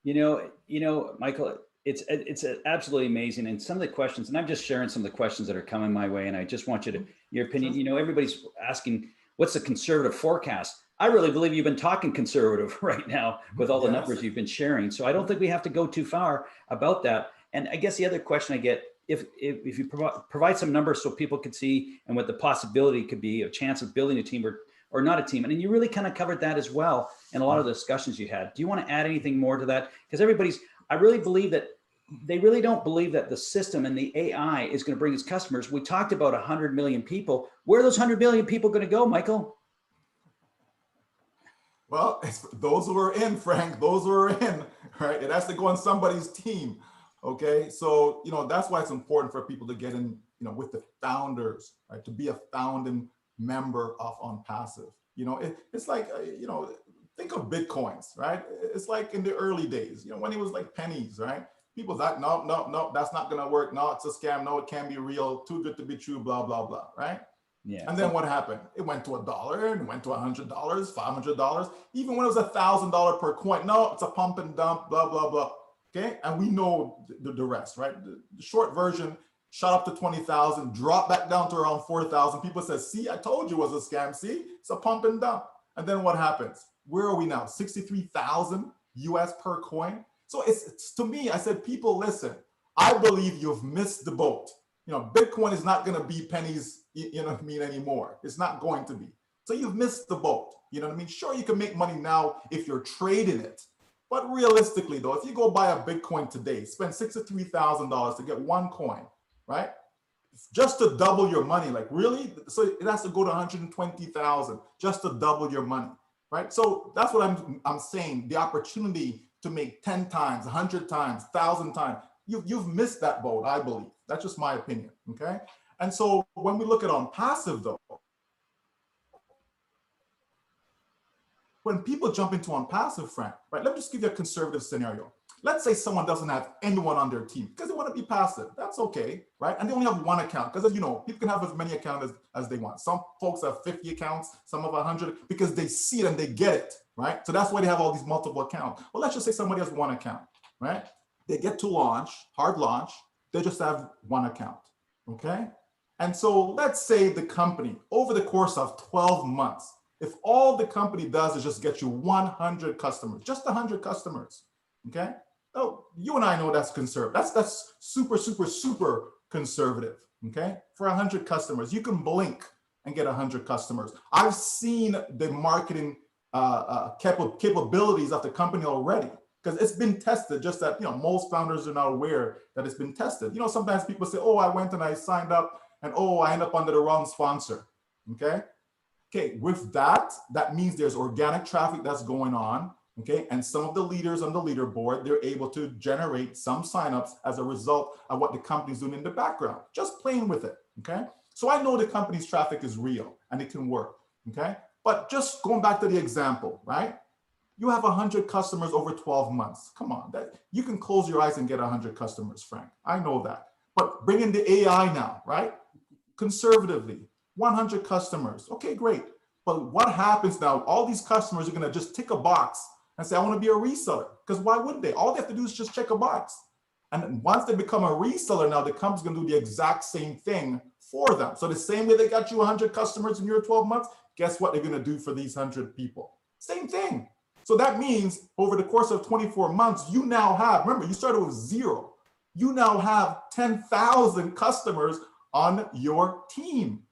Michael, it's absolutely amazing. And some of the questions, and I'm just sharing some of the questions that are coming my way, and I just want your opinion. Sure. Everybody's asking, what's the conservative forecast? I really believe you've been talking conservative right now with all the numbers you've been sharing. So I don't think we have to go too far about that. And I guess the other question I get, if you provide some numbers so people could see and what the possibility could be, a chance of building a team or not a team. And then you really kind of covered that as well in a lot of the discussions you had. Do you want to add anything more to that? Because I really believe that they really don't believe that the system and the AI is going to bring its customers. We talked about 100 million people. Where are those 100 million people going to go, Michael? Well, it's those who are in, Frank, those who are in, right? It has to go on somebody's team. Okay. So, that's why it's important for people to get in, with the founders, right? To be a founding member of Onpassive. It's like, think of Bitcoins, right? It's like in the early days, when it was like pennies, right? People thought, no, that's not going to work. No, it's a scam. No, it can't be real. Too good to be true, blah, blah, blah, right? Yeah. And then what happened? It went to $1 and went to $100, $500, even when it was $1,000 per coin. No, it's a pump and dump, blah, blah, blah. Okay. And we know the rest, right? The short version shot up to 20,000, dropped back down to around 4,000. People said, see, I told you it was a scam. See, it's a pump and dump. And then what happens? Where are we now? 63,000 US per coin. So it's to me, I said, people, listen, I believe you've missed the boat. Bitcoin is not going to be pennies, anymore. It's not going to be. So you've missed the boat. Sure, you can make money now if you're trading it. But realistically, though, if you go buy a Bitcoin today, spend $63,000 to get one coin, right? Just to double your money, like really? So it has to go to 120,000 just to double your money, right? So that's what I'm saying. The opportunity to make 10 times, 100 times, 1,000 times, you've missed that boat, I believe. That's just my opinion, okay? And so when we look at Onpassive, though, when people jump into Onpassive, Frank, right? Let me just give you a conservative scenario. Let's say someone doesn't have anyone on their team because they want to be passive. That's okay, right? And they only have one account because, you know, people can have as many accounts as they want. Some folks have 50 accounts, some have 100 because they see it and they get it, right? So that's why they have all these multiple accounts. Well, let's just say somebody has one account, right? They get to launch, hard launch, they just have one account, okay? And so let's say the company, over the course of 12 months, if all the company does is just get you 100 customers, just 100 customers, okay? Oh, you and I know that's conservative. That's super, super, super conservative, okay? For 100 customers, you can blink and get 100 customers. I've seen the marketing capabilities of the company already because it's been tested, just that, you know, most founders are not aware that it's been tested. You know, sometimes people say, oh, I went and I signed up and oh, I end up under the wrong sponsor, okay? Okay, with that, that means there's organic traffic that's going on, okay? And some of the leaders on the leaderboard, they're able to generate some signups as a result of what the company's doing in the background, just playing with it, okay? So I know the company's traffic is real and it can work, okay? But just going back to the example, right? You have 100 customers over 12 months. Come on, you can close your eyes and get 100 customers, Frank. I know that. But bring in the AI now, right? Conservatively, 100 customers. Okay, great. But what happens now? All these customers are going to just tick a box and say, I want to be a reseller. Because why wouldn't they? All they have to do is just check a box. And once they become a reseller, now the company's going to do the exact same thing for them. So the same way they got you 100 customers in your 12 months, guess what they're going to do for these 100 people? Same thing. So that means over the course of 24 months, you now have, remember, you started with 0. You now have 10,000 customers on your team.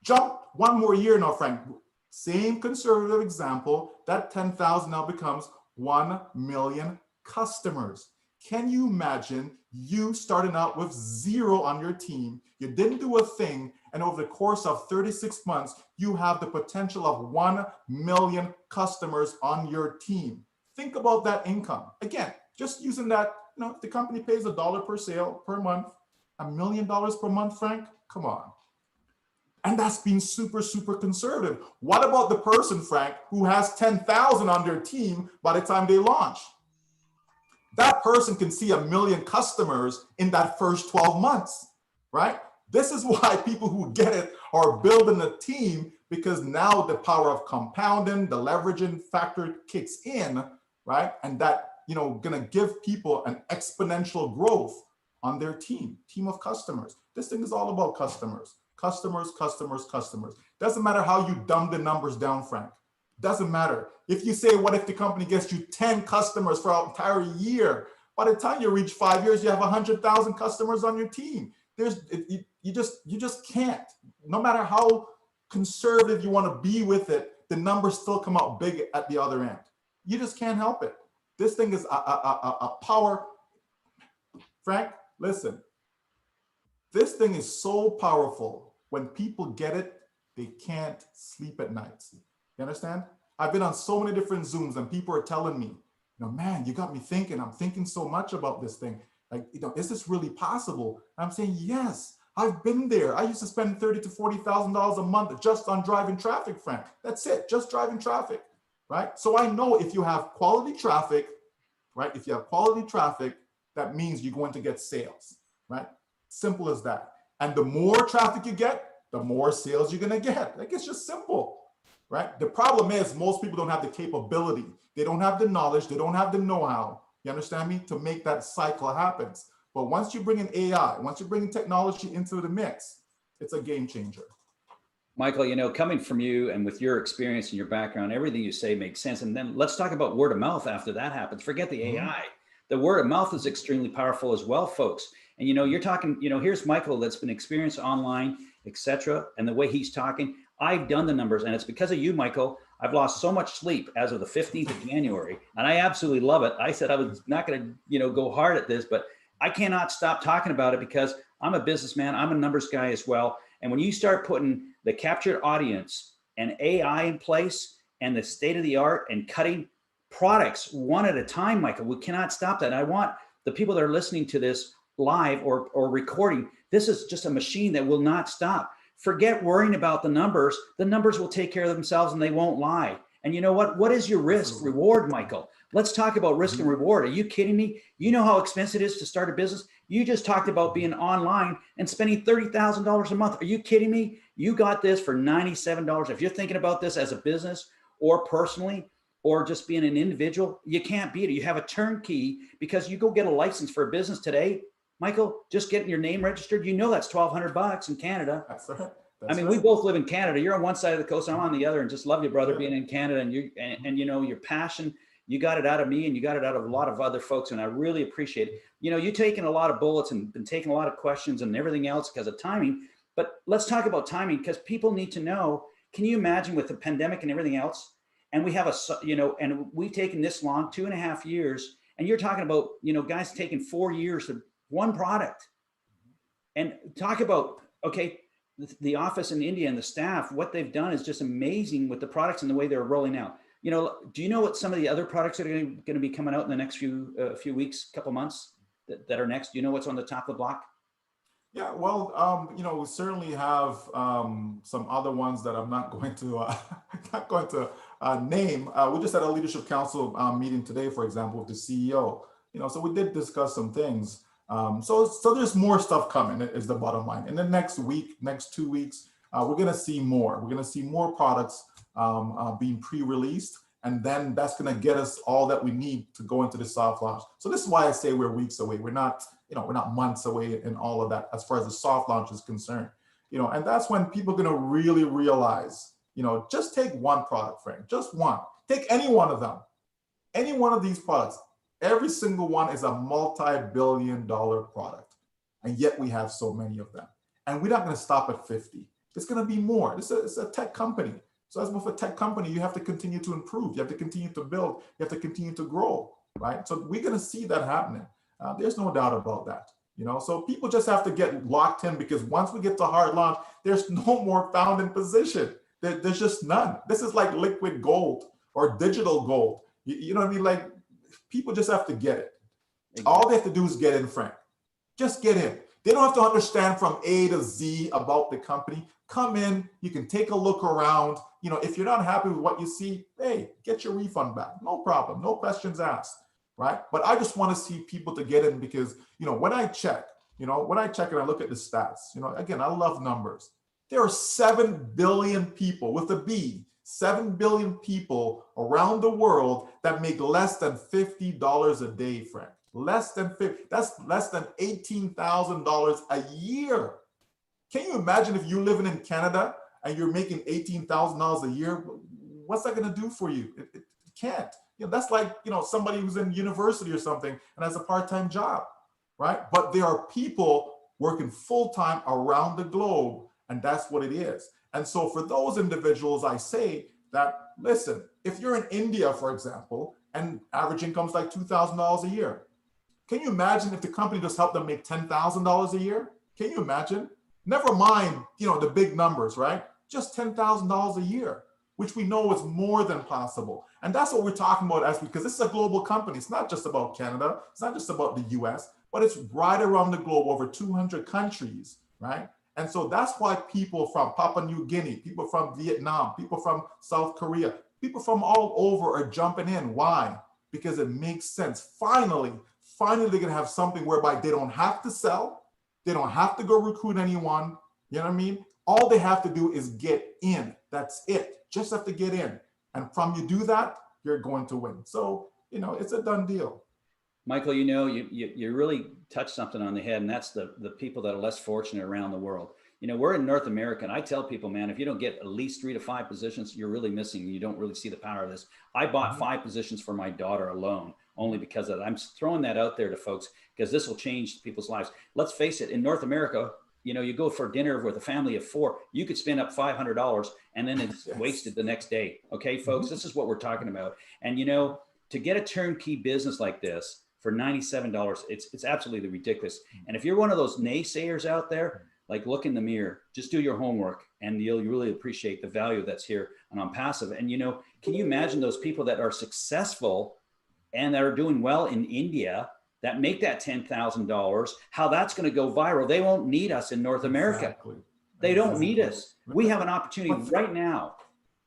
Jump one more year now, Frank. Same conservative example, that 10,000 now becomes 1 million customers. Can you imagine you starting out with 0 on your team? You didn't do a thing, and over the course of 36 months, you have the potential of 1 million customers on your team. Think about that income. Again, just using that, you know, if the company pays $1 per sale per month, $1 million per month, Frank, come on. And that's being super, super conservative. What about the person, Frank, who has 10,000 on their team by the time they launch? That person can see 1 million customers in that first 12 months, right? This is why people who get it are building a team, because now the power of compounding, the leveraging factor kicks in, right? And that, you know, gonna give people an exponential growth on their team of customers. This thing is all about customers. Customers, customers, customers. Doesn't matter how you dumb the numbers down, Frank. Doesn't matter. If you say, what if the company gets you 10 customers for an entire year? By the time you reach 5 years, you have 100,000 customers on your team. You just can't. No matter how conservative you want to be with it, the numbers still come out big at the other end. You just can't help it. This thing is a power. Frank, listen. This thing is so powerful. When people get it, they can't sleep at night. You understand? I've been on so many different Zooms and people are telling me, you know, man, you got me thinking. I'm thinking so much about this thing. Like, you know, is this really possible? And I'm saying, yes, I've been there. I used to spend $30,000 to $40,000 a month just on driving traffic, Frank. That's it, just driving traffic, right? So I know if you have quality traffic, right? If you have quality traffic, that means you're going to get sales, right? Simple as that. And the more traffic you get, the more sales you're going to get. Like, it's just simple, right? The problem is most people don't have the capability. They don't have the knowledge. They don't have the know-how. You understand me? To make that cycle happen. But once you bring in AI, once you bring technology into the mix, it's a game changer. Michael, you know, coming from you and with your experience and your background, everything you say makes sense. And then let's talk about word of mouth after that happens. Forget the AI. The word of mouth is extremely powerful as well, folks. And, you know, you're talking, you know, here's Michael that's been experienced online, etc. And the way he's talking, I've done the numbers, and it's because of you, Michael. I've lost so much sleep as of the 15th of January, and I absolutely love it. I said I was not going to, you know, go hard at this, but I cannot stop talking about it because I'm a businessman. I'm a numbers guy as well. And when you start putting the captured audience and AI in place and the state of the art and cutting products one at a time, Michael, we cannot stop that. And I want the people that are listening to this live or recording, this is just a machine that will not stop. Forget worrying about the numbers. The numbers will take care of themselves and they won't lie. And you know what? What is your risk reward, Michael? Let's talk about risk and reward. Are you kidding me? You know how expensive it is to start a business? You just talked about being online and spending $30,000 a month. Are you kidding me? You got this for $97. If you're thinking about this as a business or personally, or just being an individual, you can't beat it. You have a turnkey, because you go get a license for a business today, Michael, just getting your name registered, you know that's $1,200 in Canada. That's right. I mean, we both live in Canada. You're on one side of the coast, I'm on the other, and just love you, brother, being in Canada. And you know, your passion, you got it out of me and you got it out of a lot of other folks. And I really appreciate it. You know, you've taken a lot of bullets and been taking a lot of questions and everything else because of timing. But let's talk about timing, because people need to know, can you imagine with the pandemic and everything else? And we have and we've taken this long, 2.5 years. And you're talking about, you know, guys taking 4 years to one product. And talk about, okay, the office in India and the staff, what they've done is just amazing with the products and the way they're rolling out. You know, do you know what some of the other products that are going to be coming out in the next few weeks, couple months that are next? Do you know what's on the top of the block? Yeah, well, you know, we certainly have some other ones that I'm not going to name. We just had a leadership council meeting today, for example, with the CEO. You know, so we did discuss some things. So there's more stuff coming, is the bottom line. In the next week, next 2 weeks, we're going to see more. We're going to see more products being pre-released, and then that's going to get us all that we need to go into the soft launch. So this is why I say we're weeks away. We're not, you know, we're not months away in all of that as far as the soft launch is concerned. You know, and that's when people are going to really realize, you know, just take one product, Frank, just one. Take any one of them, any one of these products. Every single one is a multi-billion-dollar product, and yet we have so many of them. And we're not going to stop at 50. It's going to be more. It's a tech company. So as with a tech company, you have to continue to improve. You have to continue to build. You have to continue to grow, right? So we're going to see that happening. There's no doubt about that. You know, so people just have to get locked in, because once we get to hard launch, there's no more founding position. There's just none. This is like liquid gold or digital gold. You know what I mean? Like, people just have to get it. Exactly. All they have to do is get in, Frank. Just get in. They don't have to understand from A to Z about the company. Come in, you can take a look around. You know, if you're not happy with what you see, hey, get your refund back. No problem, no questions asked, right? But I just want to see people to get in, because, you know, when I check and I look at the stats, you know, again, I love numbers. There are 7 billion people with a B, 7 billion people around the world that make less than $50 a day, Frank. Less than 50, that's less than $18,000 a year. Can you imagine if you're living in Canada and you're making $18,000 a year? What's that going to do for you? It can't. You know, that's like, you know, somebody who's in university or something and has a part-time job, right? But there are people working full-time around the globe, and that's what it is. And so for those individuals, I say that, listen, if you're in India, for example, and average income is like $2,000 a year, can you imagine if the company just helped them make $10,000 a year? Can you imagine? Never mind, you know, the big numbers, right? Just $10,000 a year, which we know is more than possible. And that's what we're talking about, because this is a global company. It's not just about Canada. It's not just about the US, but it's right around the globe, over 200 countries, right? And so that's why people from Papua New Guinea, people from Vietnam, people from South Korea, people from all over are jumping in. Why? Because it makes sense. Finally, they're going to have something whereby they don't have to sell. They don't have to go recruit anyone. You know what I mean? All they have to do is get in. That's it. Just have to get in. And from you do that, you're going to win. So, you know, it's a done deal. Michael, you know, you really touched something on the head, and that's the people that are less fortunate around the world. You know, we're in North America, and I tell people, man, if you don't get at least 3 to 5 positions, you're really missing. You don't really see the power of this. I bought 5 positions for my daughter alone, only because of that. I'm throwing that out there to folks, because this will change people's lives. Let's face it, in North America, you know, you go for dinner with a family of 4, you could spend up $500 and then it's wasted the next day. Okay, folks, this is what we're talking about. And, you know, to get a turnkey business like this for $97, it's absolutely ridiculous. And if you're one of those naysayers out there, like, look in the mirror, just do your homework, and you'll really appreciate the value that's here on Onpassive. And, you know, can you imagine those people that are successful and that are doing well in India that make that $10,000, how that's going to go viral? They won't need us in North America. Exactly. They don't need us. We have an opportunity right now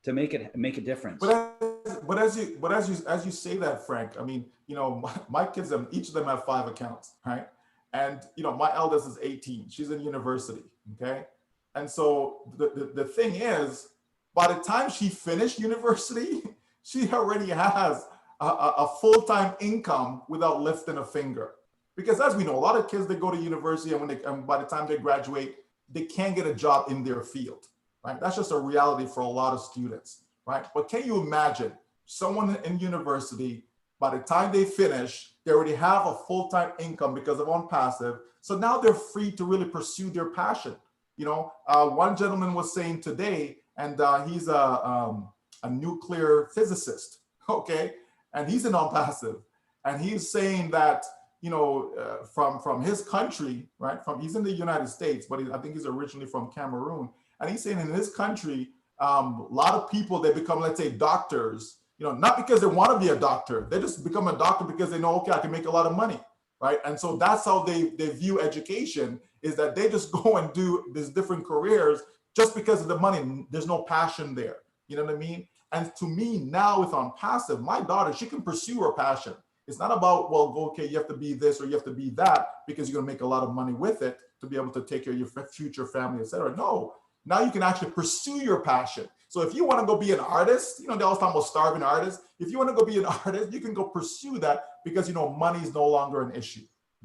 to make a difference. But as you say that, Frank, I mean, you know, my kids, each of them have 5 accounts, right? And you know, my eldest is 18. She's in university, okay? And so the thing is, by the time she finished university, she already has a full-time income without lifting a finger. Because as we know, a lot of kids, they go to university and by the time they graduate, they can't get a job in their field, right? That's just a reality for a lot of students, right? But can you imagine someone in university, by the time they finish, they already have a full-time income because of Onpassive. So now they're free to really pursue their passion. You know, one gentleman was saying today, and he's a nuclear physicist, okay? And he's an Onpassive. And he's saying that, you know, from his country, right? He's in the United States, but I think he's originally from Cameroon. And he's saying in his country, a lot of people, they become, let's say, doctors, you know, not because they want to be a doctor. They just become a doctor because they know, okay, I can make a lot of money, right? And so that's how they view education, is that they just go and do these different careers just because of the money. There's no passion there. You know what I mean? And to me now with Onpassive, my daughter, she can pursue her passion. It's not about, well, okay, you have to be this or you have to be that because you're going to make a lot of money with it to be able to take care of your future family, et cetera. No, now you can actually pursue your passion. So if you want to go be an artist, you know, they always talk about starving artists. If you want to go be an artist, you can go pursue that because, you know, money is no longer an issue.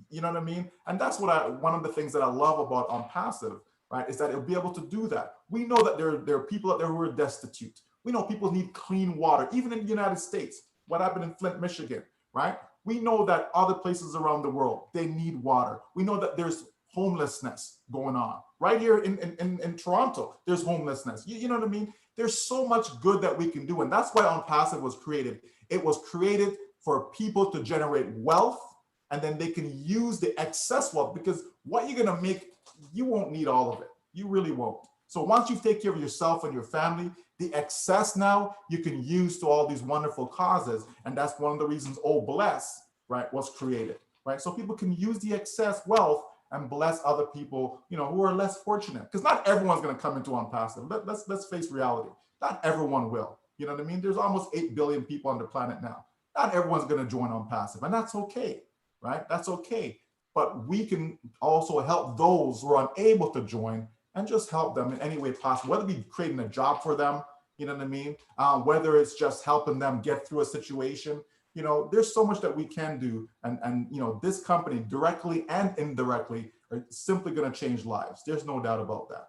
You know what I mean? And that's one of the things that I love about Onpassive, right, is that it'll be able to do that. We know that there are people out there who are destitute. We know people need clean water, even in the United States. What happened in Flint, Michigan, right? We know that other places around the world, they need water. We know that there's homelessness going on. Right here in Toronto, there's homelessness. You know what I mean? There's so much good that we can do. And that's why Onpassive was created. It was created for people to generate wealth, and then they can use the excess wealth, because what you're going to make, you won't need all of it. You really won't. So once you take care of yourself and your family, the excess now you can use to all these wonderful causes. And that's one of the reasons Oh Bless, right, was created, right? So people can use the excess wealth and bless other people, you know, who are less fortunate. Because not everyone's going to come into Onpassive. Let's face reality. Not everyone will. You know what I mean? There's almost 8 billion people on the planet now. Not everyone's going to join Onpassive, and that's okay, right? That's okay. But we can also help those who are unable to join and just help them in any way possible, whether we creating a job for them, you know what I mean? Whether it's just helping them get through a situation. You know, there's so much that we can do. And you know, this company directly and indirectly are simply going to change lives. There's no doubt about that.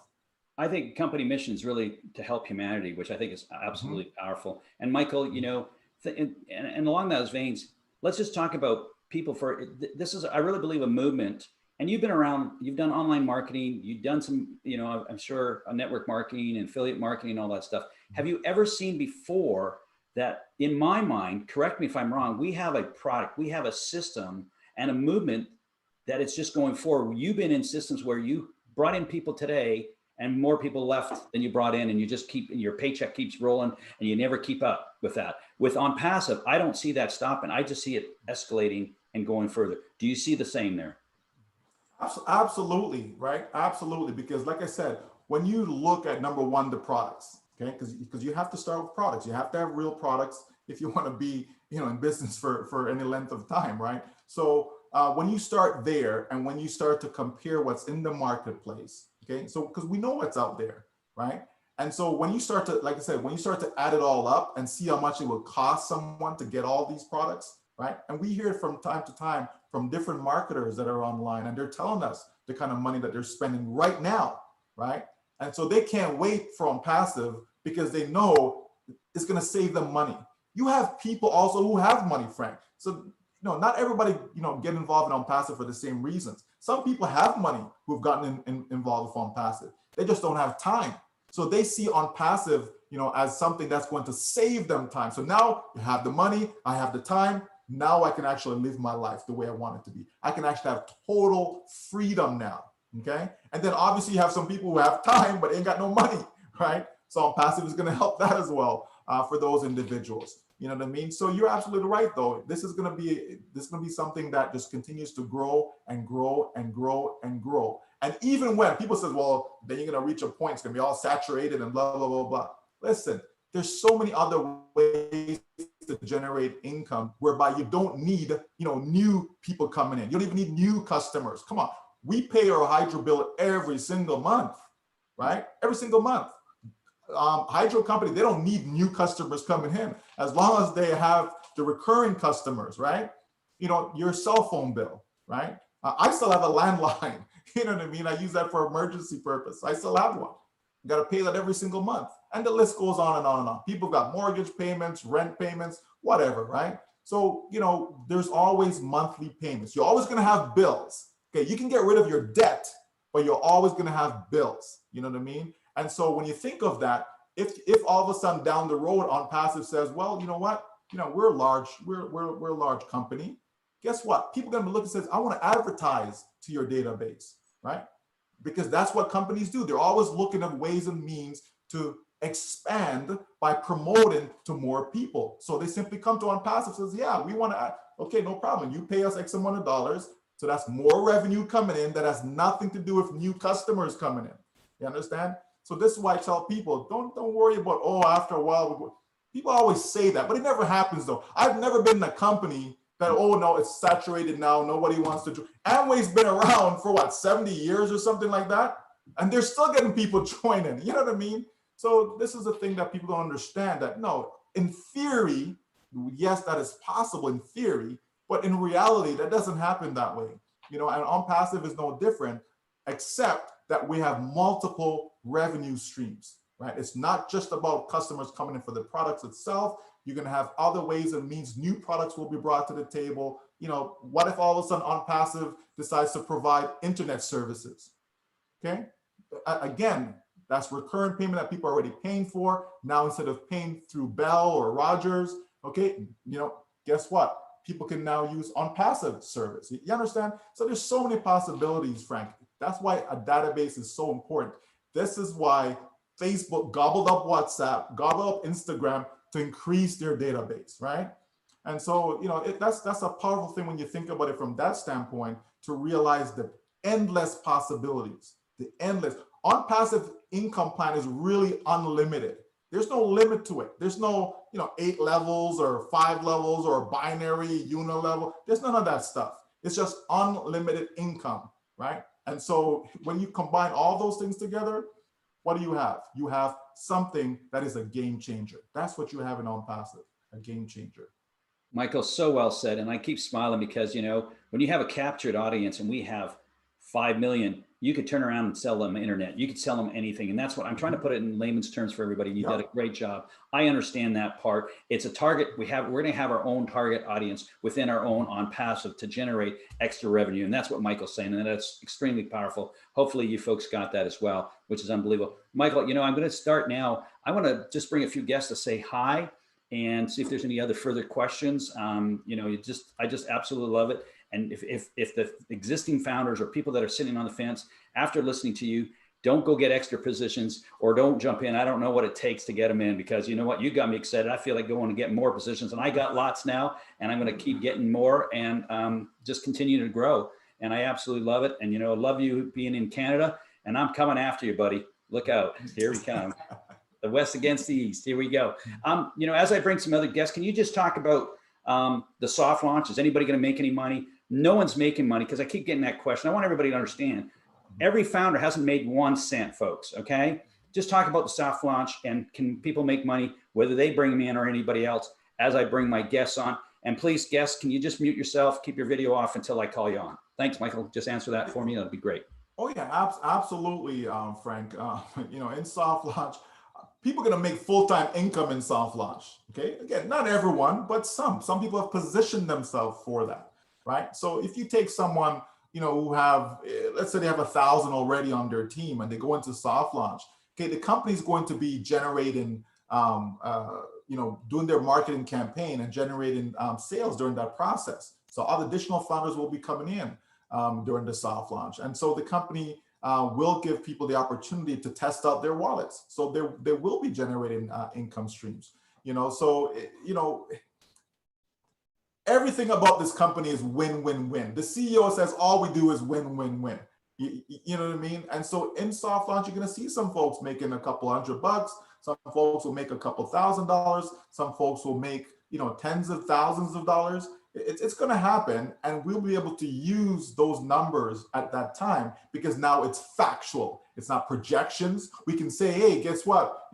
I think company mission is really to help humanity, which I think is absolutely powerful. And Michael, you know, and along those veins, let's just talk about people this is, I really believe, a movement. And you've been around, you've done online marketing, you've done some, you know, I'm sure network marketing and affiliate marketing and all that stuff. Have you ever seen before that, in my mind, correct me if I'm wrong, we have a product, we have a system and a movement that it's just going forward? You've been in systems where you brought in people today and more people left than you brought in, and you just your paycheck keeps rolling and you never keep up with that. With Onpassive, I don't see that stopping. I just see it escalating and going further. Do you see the same there? Absolutely, right? Absolutely. Because like I said, when you look at, number one, the products, okay, because you have to start with products. You have to have real products if you want to be, you know, in business for any length of time, right? So when you start there and when you start to compare what's in the marketplace, okay, so because we know what's out there, right? And so when you start to, like I said, when you start to add it all up and see how much it will cost someone to get all these products, right? And we hear it from time to time from different marketers that are online, and they're telling us the kind of money that they're spending right now, right? And so they can't wait for Onpassive because they know it's going to save them money. You have people also who have money, Frank. So, you know, not everybody, you know, get involved in Onpassive for the same reasons. Some people have money who've gotten involved with Onpassive. They just don't have time. So they see Onpassive, you know, as something that's going to save them time. So now you have the money, I have the time. Now I can actually live my life the way I want it to be. I can actually have total freedom now, okay? And then obviously you have some people who have time but ain't got no money, right? So Onpassive is going to help that as well for those individuals. You know what I mean? So you're absolutely right, though. This is going to be something that just continues to grow and grow and grow and grow. And even when people say, well, then you're going to reach a point, it's going to be all saturated and blah, blah, blah, blah. Listen, there's so many other ways to generate income whereby you don't need, new people coming in. You don't even need new customers. Come on, we pay our hydro bill every single month, right? Every single month. Hydro company, they don't need new customers coming in as long as they have the recurring customers, right? Your cell phone bill, right? I still have a landline. You know what I mean? I use that for emergency purpose. I still have one. You got to pay that every single month. And the list goes on and on and on. People got mortgage payments, rent payments, whatever, right? So, there's always monthly payments. You're always going to have bills. Okay, you can get rid of your debt, but you're always going to have bills. You know what I mean? And so when you think of that, if all of a sudden down the road Onpassive says, well, you know what? We're a large company. Guess what? People are going to look and say, I want to advertise to your database, right? Because that's what companies do. They're always looking at ways and means to expand by promoting to more people. So they simply come to Onpassive and says, yeah, we want to, okay, no problem. You pay us X amount of dollars. So that's more revenue coming in that has nothing to do with new customers coming in. You understand? So this is why I tell people, don't worry about, after a while, people always say that, but it never happens though. I've never been in a company that, no, it's saturated now. Nobody wants to join. Amway's been around for what, 70 years or something like that? And they're still getting people joining. You know what I mean? So this is the thing that people don't understand, that no, in theory, yes, that is possible in theory, but in reality, that doesn't happen that way. And Onpassive is no different, except that we have multiple revenue streams, right? It's not just about customers coming in for the products itself. You're going to have other ways and means. New products will be brought to the table. What if all of a sudden Onpassive decides to provide internet services? Okay. Again, that's recurrent payment that people are already paying for. Now, instead of paying through Bell or Rogers, okay, guess what? People can now use Onpassive service. You understand? So there's so many possibilities, Frank. That's why a database is so important. This is why Facebook gobbled up WhatsApp, gobbled up Instagram to increase their database, right? And so, that's a powerful thing when you think about it from that standpoint, to realize the endless possibilities, the endless. Onpassive income plan is really unlimited. There's no limit to it. There's no, 8 levels or 5 levels or binary, unilevel. There's none of that stuff. It's just unlimited income, right? And so when you combine all those things together, what do you have? You have something that is a game changer. That's what you have in Onpassive, a game changer. Michael, so well said. And I keep smiling because, when you have a captured audience and we have 5 million, you could turn around and sell them internet. You could sell them anything. And that's what I'm trying to put it in layman's terms for everybody. You did a great job. I understand that part. It's a target. We're going to have our own target audience within our own Onpassive to generate extra revenue. And that's what Michael's saying. And that's extremely powerful. Hopefully you folks got that as well, which is unbelievable. Michael, I'm going to start now. I want to just bring a few guests to say hi and see if there's any other further questions. I just absolutely love it. And if the existing founders or people that are sitting on the fence after listening to you, don't go get extra positions or don't jump in. I don't know what it takes to get them in, because you know what, you got me excited. I feel like going to get more positions, and I got lots now, and I'm going to keep getting more and just continue to grow. And I absolutely love it. And I love you being in Canada, and I'm coming after you, buddy. Look out, here we come. The West against the East. Here we go. As I bring some other guests, can you just talk about the soft launch? Is anybody going to make any money? No one's making money, because I keep getting that question. I want everybody to understand, every founder hasn't made 1 cent, folks. Okay. Just talk about the soft launch, and can people make money, whether they bring me in or anybody else, as I bring my guests on. And please, guests, can you just mute yourself, keep your video off until I call you on? Thanks, Michael. Just answer that for me. That'd be great. Oh yeah, absolutely, Frank. In soft launch, people are going to make full-time income in soft launch. Okay. Again, not everyone, but some people have positioned themselves for that. Right. So if you take someone, who have, let's say they have 1,000 already on their team, and they go into soft launch, okay, the company's going to be generating, doing their marketing campaign and generating sales during that process. So other additional founders will be coming in during the soft launch. And so the company will give people the opportunity to test out their wallets. So they will be generating income streams, everything about this company is win-win-win. The CEO says all we do is win-win-win. You know what I mean? And so in soft launch, you're going to see some folks making a couple $100, Some folks will make a couple $1,000s. Some folks will make, tens of thousands of dollars. It's going to happen, and we'll be able to use those numbers at that time because now it's factual. It's not projections. We can say, hey, guess what?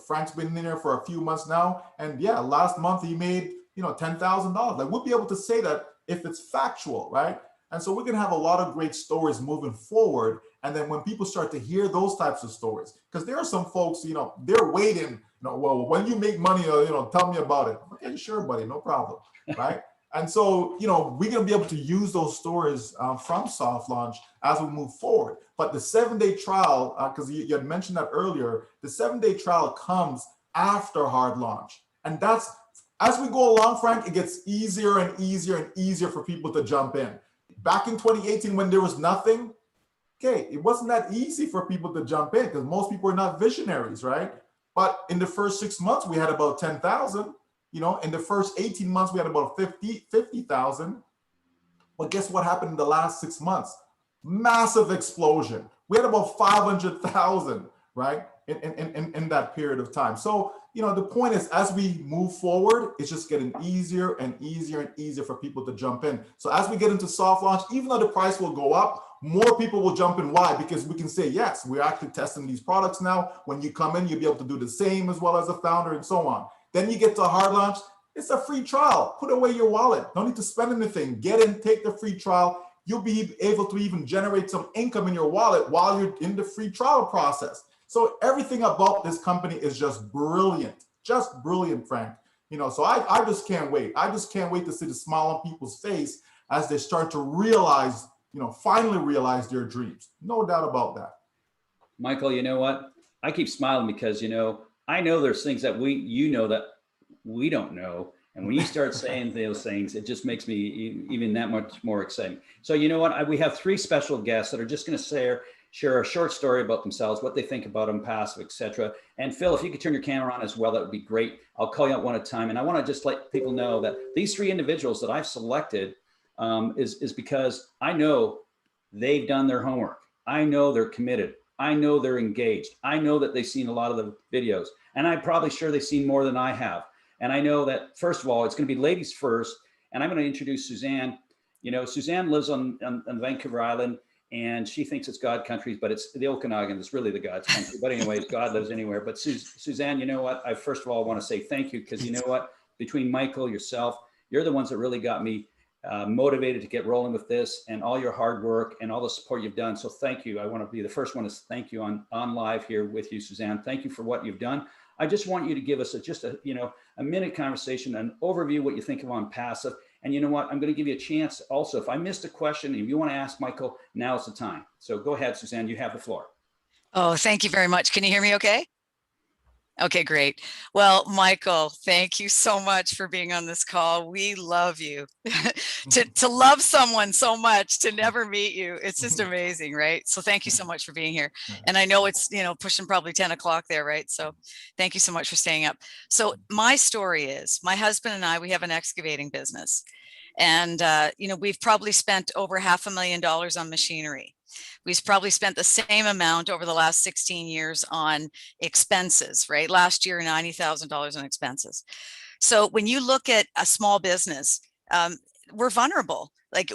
Frank's been in there for a few months now, and yeah, last month he made $10,000. Like, we'll be able to say that if it's factual, right? And so we're going to have a lot of great stories moving forward. And then when people start to hear those types of stories, because there are some folks, they're waiting. Well, when you make money, tell me about it. Okay, sure, buddy, no problem, right? And so, we're going to be able to use those stories from soft launch as we move forward. But the 7-day trial, because you had mentioned that earlier, the 7-day trial comes after hard launch. And that's, as we go along, Frank, it gets easier and easier and easier for people to jump in. Back in 2018, when there was nothing, okay, it wasn't that easy for people to jump in because most people are not visionaries, right? But in the first 6 months, we had about 10,000. In the first 18 months, we had about 50,000. But guess what happened in the last 6 months? Massive explosion. We had about 500,000, right? In that period of time. So, the point is, as we move forward, it's just getting easier and easier and easier for people to jump in. So as we get into soft launch, even though the price will go up, more people will jump in. Why? Because we can say, yes, we're actually testing these products now. When you come in, you'll be able to do the same as well as a founder and so on. Then you get to a hard launch. It's a free trial. Put away your wallet. Don't need to spend anything. Get in, take the free trial. You'll be able to even generate some income in your wallet while you're in the free trial process. So everything about this company is just brilliant, Frank. So I just can't wait. I just can't wait to see the smile on people's face as they start to realize, finally realize their dreams. No doubt about that. Michael, you know what? I keep smiling because, I know there's things that that we don't know. And when you start saying those things, it just makes me even that much more exciting. So you know what? We have 3 special guests that are just going to share a short story about themselves, what they think about Onpassive, etc. And Phil, if you could turn your camera on as well, that would be great. I'll call you out one at a time. And I want to just let people know that these 3 individuals that I've selected is because I know they've done their homework. I know they're committed. I know they're engaged. I know that they've seen a lot of the videos, and I'm probably sure they've seen more than I have. And I know that, first of all, it's going to be ladies first. And I'm going to introduce Suzanne. Suzanne lives on Vancouver Island, and she thinks it's God country, but it's the Okanagan. It's really the God's country. But anyways, God lives anywhere. But Suzanne, you know what? I first of all want to say thank you, because you know what? Between Michael, yourself, you're the ones that really got me motivated to get rolling with this, and all your hard work and all the support you've done. So thank you. I want to be the first one to thank you on live here with you, Suzanne. Thank you for what you've done. I just want you to give us a minute conversation, an overview, what you think of Onpassive. And you know what? I'm going to give you a chance also. If I missed a question, if you want to ask Michael, now's the time. So go ahead, Suzanne, you have the floor. Oh, thank you very much. Can you hear me okay? Okay, great. Well, Michael, thank you so much for being on this call. We love you. to love someone so much, to never meet you, it's just amazing, right? So thank you so much for being here. And I know it's, pushing probably 10 o'clock there, right? So thank you so much for staying up. So my story is, my husband and I, we have an excavating business. And, we've probably spent over $500,000 on machinery. We've probably spent the same amount over the last 16 years on expenses, right? Last year, $90,000 on expenses. So when you look at a small business, we're vulnerable. Like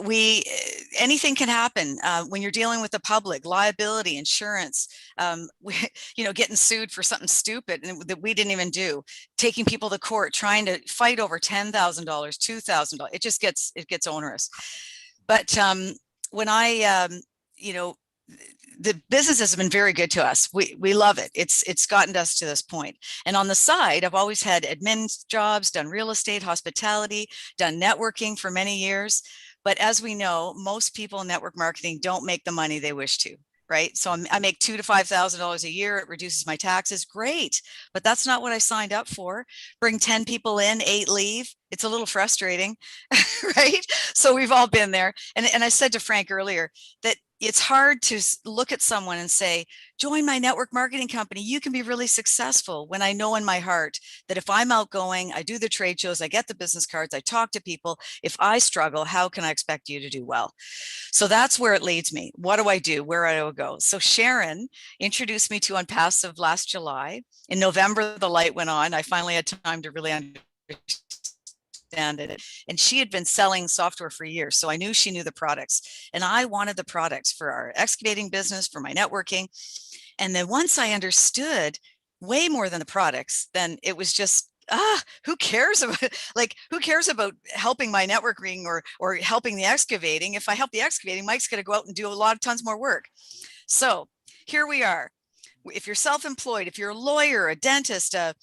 anything can happen when you're dealing with the public, liability, insurance, getting sued for something stupid that we didn't even do, taking people to court, trying to fight over $10,000, $2,000. It just gets onerous. But when the business has been very good to us. We love it. It's gotten us to this point. And on the side, I've always had admin jobs, done real estate, hospitality, done networking for many years. But as we know, most people in network marketing don't make the money they wish to, right? So I make $2,000 to $5,000 a year. It reduces my taxes. Great. But that's not what I signed up for. Bring 10 people in, 8 leave. It's a little frustrating, right? So we've all been there. And I said to Frank earlier that it's hard to look at someone and say, join my network marketing company. You can be really successful, when I know in my heart that if I'm outgoing, I do the trade shows, I get the business cards, I talk to people. If I struggle, how can I expect you to do well? So that's where it leads me. What do I do? Where do I go? So Sharon introduced me to Onpassive last July. In November, the light went on. I finally had time to really understand it. And she had been selling software for years. So I knew she knew the products. And I wanted the products for our excavating business, for my networking. And then once I understood way more than the products, then it was just, who cares about, like, who cares about helping my networking or helping the excavating? If I help the excavating, Mike's going to go out and do a lot of tons more work. So here we are. If you're self-employed, if you're a lawyer, a dentist, a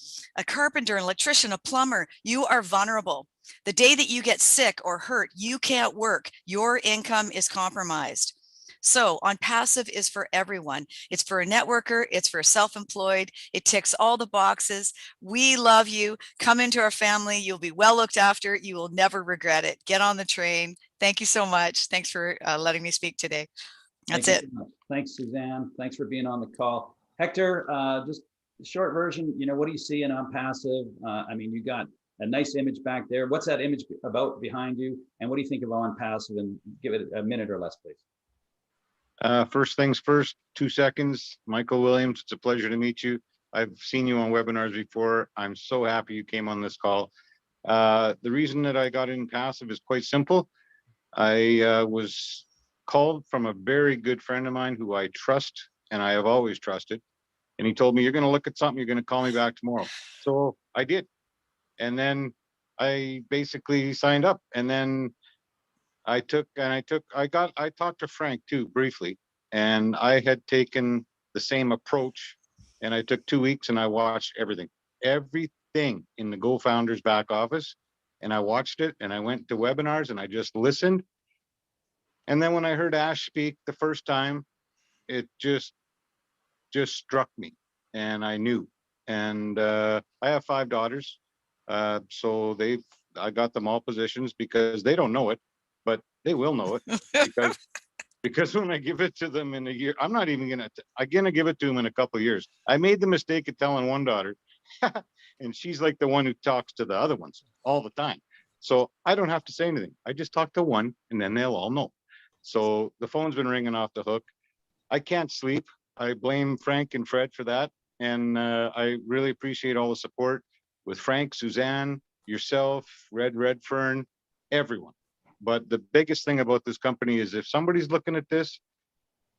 carpenter, an electrician, a plumber, you are vulnerable. The day that you get sick or hurt, you can't work. Your income is compromised. So Onpassive is for everyone. It's for a networker. It's for a self-employed. It ticks all the boxes. We love you. Come into our family. You'll be well looked after. You will never regret it. Get on the train. Thank you so much. Thanks for letting me speak today. That's it. So thanks, Suzanne. Thanks for being on the call. Hector, just the short version, what do you see in Onpassive? I mean, you got a nice image back there. What's that image about behind you? And what do you think of Onpassive? And give it a minute or less, please. First things first, 2 seconds. Michael Williams, it's a pleasure to meet you. I've seen you on webinars before. I'm so happy you came on this call. The reason that I got in Passive is quite simple. I was called from a very good friend of mine who I trust, and I have always trusted. And he told me, you're going to look at something, you're going to call me back tomorrow. So I did. And then I basically signed up. And then I talked to Frank too, briefly. And I had taken the same approach, and I took 2 weeks and I watched everything in the Go Founders back office. And I watched it, and I went to webinars and I just listened. And then when I heard Ash speak the first time, it just struck me, and I knew. And I have 5 daughters, so I got them all positions because they don't know it, but they will know it because when I give it to them in a year, I'm gonna give it to them in a couple of years. I made the mistake of telling one daughter, and she's like the one who talks to the other ones all the time. So I don't have to say anything. I just talk to one, and then they'll all know. So the phone's been ringing off the hook. I can't sleep. I blame Frank and Fred for that. And I really appreciate all the support with Frank, Suzanne, yourself, Redfern, everyone. But the biggest thing about this company is if somebody's looking at this,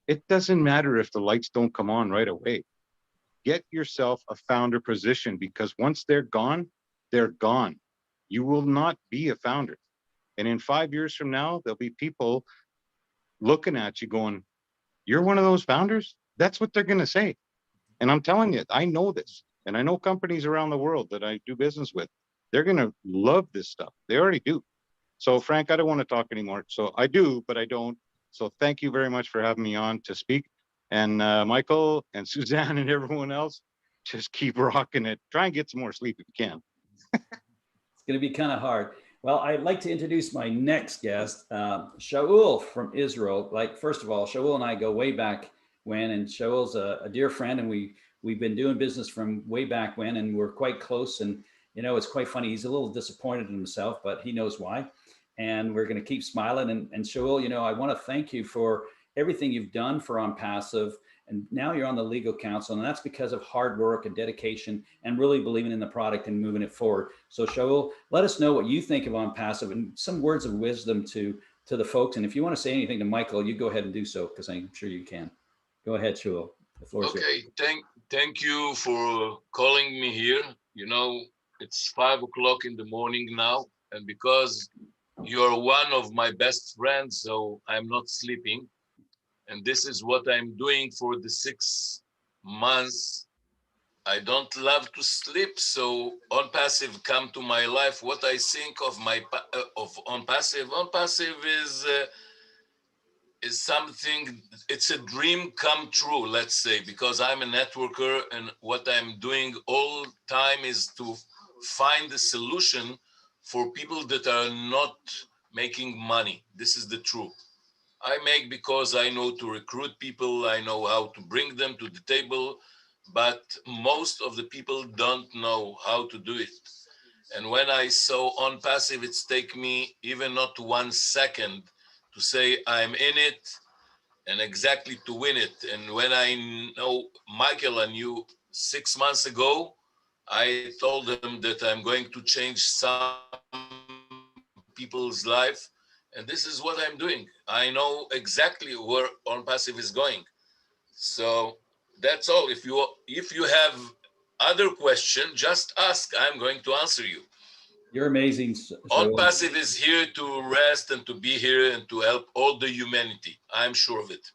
it doesn't matter if the lights don't come on right away. Get yourself a founder position, because once they're gone, they're gone. You will not be a founder. And in 5 years from now, there'll be people looking at you going, you're one of those founders? That's what they're going to say. And I'm telling you, I know this. And I know companies around the world that I do business with. They're going to love this stuff. They already do. So Frank, I don't want to talk anymore. So I do, but I don't. So thank you very much for having me on to speak. And Michael and Suzanne and everyone else, just keep rocking it. Try and get some more sleep if you can. It's going to be kind of hard. Well, I'd like to introduce my next guest, Shaul from Israel. First of all, Shaul and I go way back when, and Shaul's a dear friend, and we've been doing business from way back when, and we're quite close. And it's quite funny. He's a little disappointed in himself, but he knows why. And we're going to keep smiling. And Shaul, I want to thank you for everything you've done for Onpassive. And now you're on the legal counsel, and that's because of hard work and dedication and really believing in the product and moving it forward. So Shaul, let us know what you think of Onpassive and some words of wisdom to the folks. And if you want to say anything to Michael, you go ahead and do so, because I'm sure you can. Go ahead, Shaul. The floor is yours. Okay, thank you for calling me here. It's 5 o'clock in the morning now, and because you're one of my best friends, so I'm not sleeping. And this is what I'm doing for the 6 months. I don't love to sleep, so Onpassive come to my life. What I think of Onpassive is something. It's a dream come true, let's say, because I'm a networker, and what I'm doing all time is to find a solution for people that are not making money. This is the truth. I make because I know to recruit people, I know how to bring them to the table, but most of the people don't know how to do it. And when I saw Onpassive, it's take me even not 1 second to say I'm in it and exactly to win it. And when I know Michael and you 6 months ago, I told him that I'm going to change some people's life. And this is what I'm doing. I know exactly where Onpassive is going. So that's all. If you have other question, just ask. I'm going to answer you. You're amazing. Onpassive is here to rest and to be here and to help all the humanity. I'm sure of it.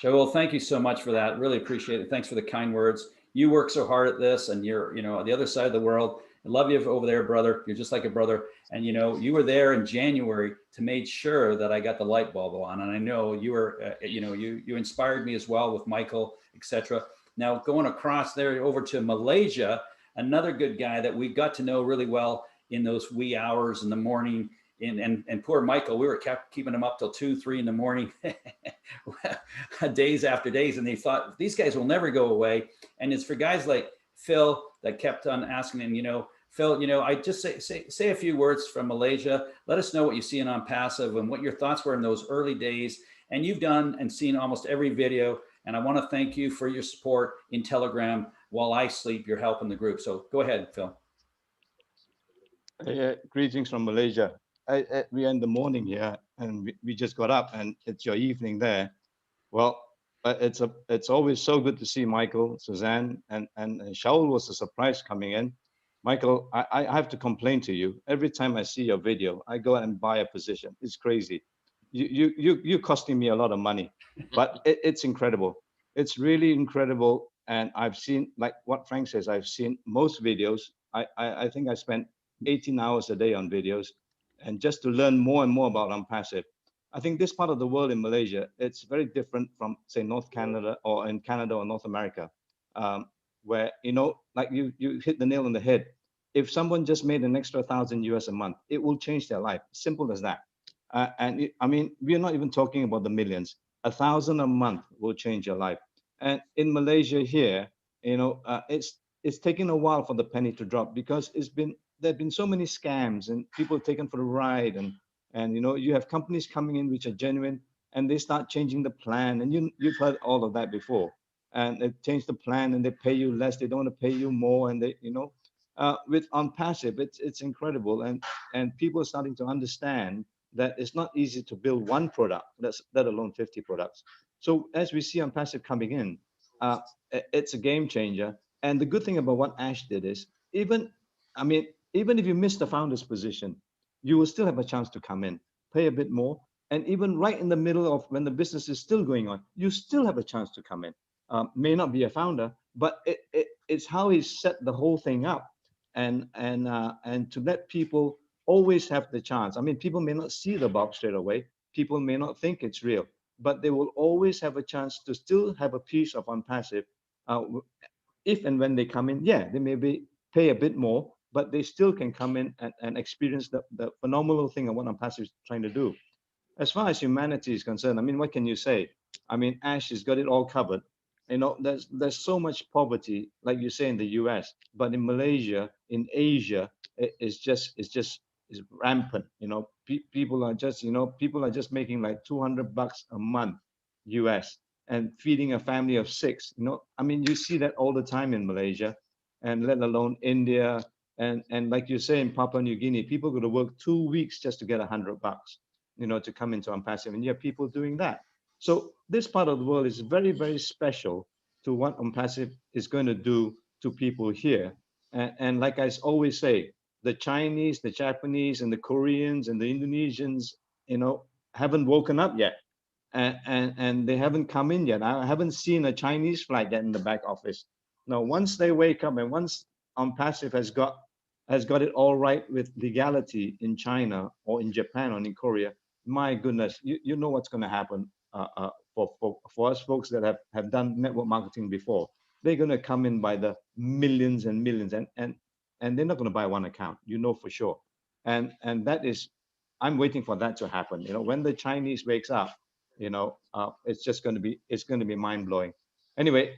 Shaul, thank you so much for that. Really appreciate it. Thanks for the kind words. You work so hard at this, and you're, on the other side of the world. I love you over there, brother. You're just like a brother. And you were there in January to make sure that I got the light bulb on. And I know you were, you inspired me as well with Michael, etc. Now going across there over to Malaysia, another good guy that we got to know really well in those wee hours in the morning. And poor Michael, we were keeping him up till 2, 3 in the morning, days after days. And they thought these guys will never go away. And it's for guys like Phil that kept on asking him, Phil, I just say a few words from Malaysia. Let us know what you see in Onpassive and what your thoughts were in those early days. And you've done and seen almost every video. And I want to thank you for your support in Telegram. While I sleep, you're helping the group. So go ahead, Phil. Greetings from Malaysia. We are in the morning here, and we just got up, and it's your evening there. Well, it's always so good to see Michael, Suzanne, and Shaul was a surprise coming in. Michael, I have to complain to you. Every time I see your video, I go and buy a position. It's crazy. You're costing me a lot of money, but it's incredible. It's really incredible. And I've seen, like what Frank says, I've seen most videos. I think I spent 18 hours a day on videos, and just to learn more and more about Onpassive. I think this part of the world in Malaysia, it's very different from, say, North Canada or in Canada or North America, where, like you hit the nail on the head. If someone just made an extra $1,000 a month, it will change their life. Simple as that. I mean, we're not even talking about the millions. 1,000 a month will change your life. And in Malaysia here, it's taken a while for the penny to drop, because there have been so many scams and people taken for a ride, and you have companies coming in which are genuine, and they start changing the plan, and you've heard all of that before, and they change the plan and they pay you less, they don't want to pay you more, and they with Onpassive, it's incredible, and people are starting to understand that it's not easy to build one product, let alone 50 products. So as we see Onpassive coming in, it's a game changer. And the good thing about what Ash did is, even if you miss the founder's position, you will still have a chance to come in, pay a bit more. And even right in the middle of when the business is still going on, you still have a chance to come in. May not be a founder, but it's how he set the whole thing up. And to let people always have the chance. I mean, people may not see the box straight away. People may not think it's real, but they will always have a chance to still have a piece of Onpassive. If and when they come in, yeah, they may pay a bit more, but they still can come in and experience the phenomenal thing of what Onpassive is trying to do. As far as humanity is concerned, I mean, what can you say? I mean, Ash has got it all covered. There's so much poverty, like you say, in the US, but in Malaysia, in Asia, it's rampant. People are just making like $200 a month US and feeding a family of 6. I mean, you see that all the time in Malaysia, and let alone India. And like you say, in Papua New Guinea, people go to work 2 weeks just to get $100, to come into Onpassive. And you have people doing that. So this part of the world is very, very special to what Onpassive is going to do to people here. And like I always say, the Chinese, the Japanese, and the Koreans, and the Indonesians, haven't woken up yet. And they haven't come in yet. I haven't seen a Chinese flag yet in the back office. Now, once they wake up, and once Onpassive has got it all right with legality in China or in Japan or in Korea, my goodness, you know what's going to happen for us folks that have done network marketing before. They're going to come in by the millions and millions, and they're not going to buy one account, for sure. And that is, I'm waiting for that to happen. When the Chinese wakes up, it's just going to be mind blowing. Anyway,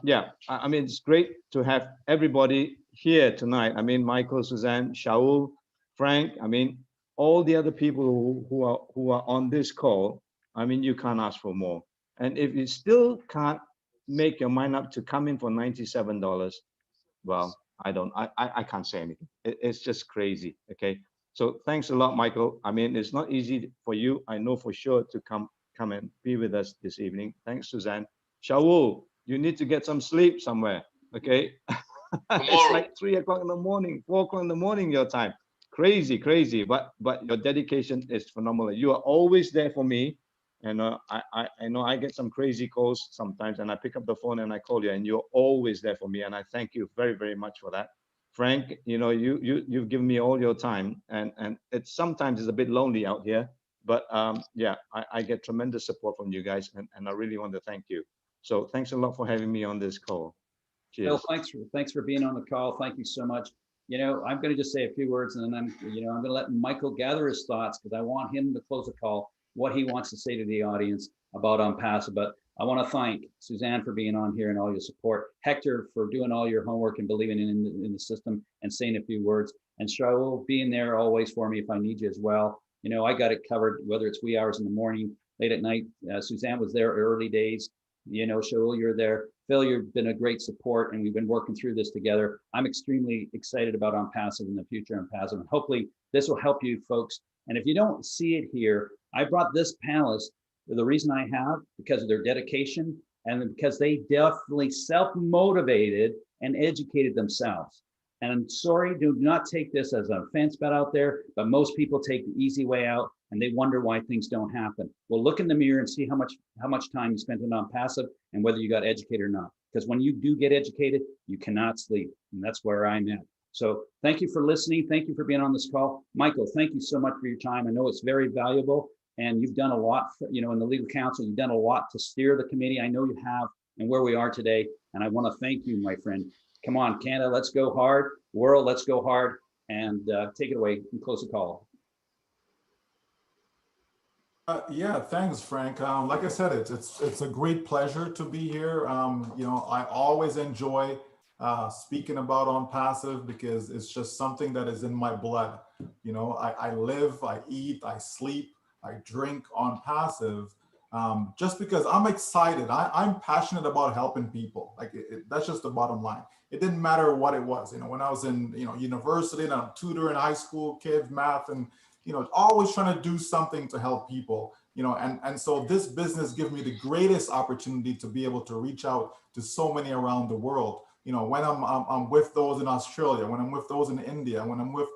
yeah, I mean, it's great to have everybody here tonight. I mean, Michael, Suzanne, Shaul, Frank, I mean, all the other people who are on this call. I mean, you can't ask for more. And if you still can't make your mind up to come in for $97, well, I can't say anything. It's just crazy. Okay. So thanks a lot, Michael. I mean, it's not easy for you, I know for sure, to come and be with us this evening. Thanks, Suzanne. Shaul, you need to get some sleep somewhere. Okay. It's like 3 o'clock in the morning, 4 o'clock in the morning, your time. Crazy. But your dedication is phenomenal. You are always there for me. And I know I get some crazy calls sometimes, and I pick up the phone and I call you, and you're always there for me. And I thank you very, very much for that. Frank, you've given me all your time, and it's sometimes it's a bit lonely out here, but yeah, I get tremendous support from you guys, and I really want to thank you. So thanks a lot for having me on this call. Cheers. Bill, thanks for being on the call. Thank you so much. I'm going to just say a few words, and then I'm going to let Michael gather his thoughts, because I want him to close the call, what he wants to say to the audience about Onpassive. But I want to thank Suzanne for being on here and all your support, Hector for doing all your homework and believing in the system and saying a few words, and Shaul being there always for me if I need you as well. I got it covered, whether it's wee hours in the morning, late at night. Suzanne was there early days. Shaul, you're there. Phil, you've been a great support, and we've been working through this together. I'm extremely excited about Onpassive and the future of Onpassive, and hopefully this will help you folks. And if you don't see it here, I brought this panelist for the reason I have, because of their dedication and because they definitely self-motivated and educated themselves. And I'm sorry, do not take this as an offense bet out there, but most people take the easy way out and they wonder why things don't happen. Well, look in the mirror and see how much time you spent on Onpassive and whether you got educated or not. Because when you do get educated, you cannot sleep. And that's where I'm at. So thank you for listening. Thank you for being on this call. Michael, thank you so much for your time. I know it's very valuable, and you've done a lot for, in the legal counsel, you've done a lot to steer the committee. I know you have, and where we are today. And I want to thank you, my friend. Come on, Canada, let's go hard. World, let's go hard. And take it away and close the call. Yeah, thanks, Frank. Like I said, it's a great pleasure to be here. I always enjoy speaking about Onpassive because it's just something that is in my blood. I live, I eat, I sleep, I drink Onpassive just because I'm excited. I'm passionate about helping people. That's just the bottom line. It didn't matter what it was. When I was in university and I'm tutoring high school kids, math, and always trying to do something to help people. And so this business gives me the greatest opportunity to be able to reach out to so many around the world. When I'm with those in Australia, when I'm with those in India, when I'm with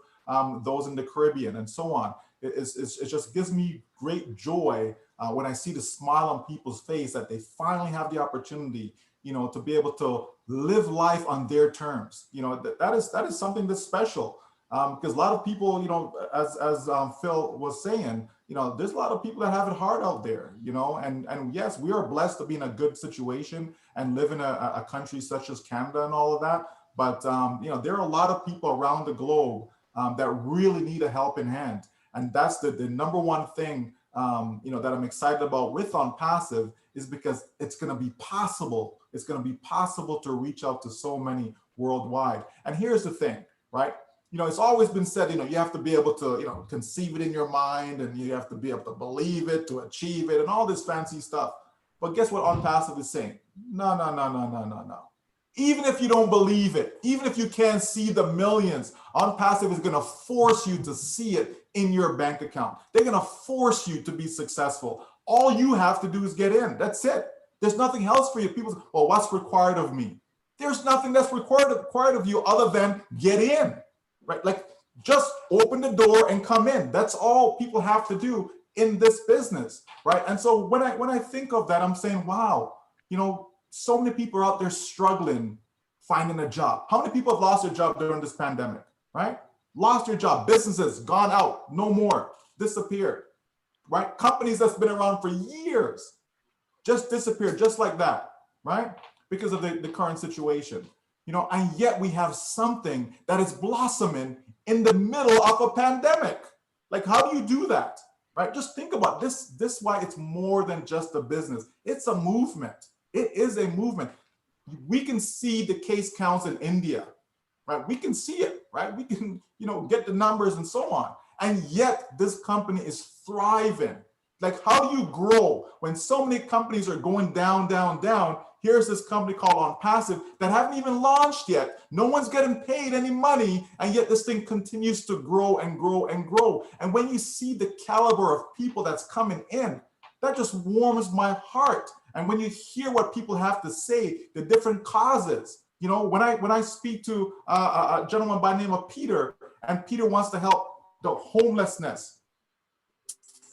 those in the Caribbean, and so on. It just gives me great joy when I see the smile on people's face that they finally have the opportunity, to be able to live life on their terms. That is something that's special. Because a lot of people, as Phil was saying, there's a lot of people that have it hard out there, and yes, we are blessed to be in a good situation and live in a country such as Canada and all of that. But, there are a lot of people around the globe that really need a helping hand. And that's the number one thing, that I'm excited about with Onpassive, is because it's going to be possible. It's going to be possible to reach out to so many worldwide. And here's the thing, right? It's always been said, you have to be able to, conceive it in your mind, and you have to be able to believe it, to achieve it, and all this fancy stuff. But guess what Onpassive is saying? No. Even if you don't believe it, even if you can't see the millions, Onpassive is going to force you to see it in your bank account. They're going to force you to be successful. All you have to do is get in. That's it. There's nothing else for you. People say, well, what's required of me? There's nothing that's required of you other than get in. Right? Like, just open the door and come in. That's all people have to do in this business, right? And so when I think of that, I'm saying, wow, so many people are out there struggling, finding a job. How many people have lost their job during this pandemic, right? Lost their job, businesses gone out, no more, disappeared, right? Companies that's been around for years just disappeared, just like that, right? Because of the current situation. And yet we have something that is blossoming in the middle of a pandemic. Like, how do you do that, right? Just think about this. This is why it's more than just a business. It's a movement. It is a movement. We can see the case counts in India, right? We can see it, right? We can, get the numbers and so on. And yet this company is thriving. Like, how do you grow when so many companies are going down, down, down? Here's this company called Onpassive that haven't even launched yet. No one's getting paid any money, and yet this thing continues to grow and grow and grow. And when you see the caliber of people that's coming in, that just warms my heart. And when you hear what people have to say, the different causes, when I speak to a gentleman by the name of Peter, and Peter wants to help the homelessness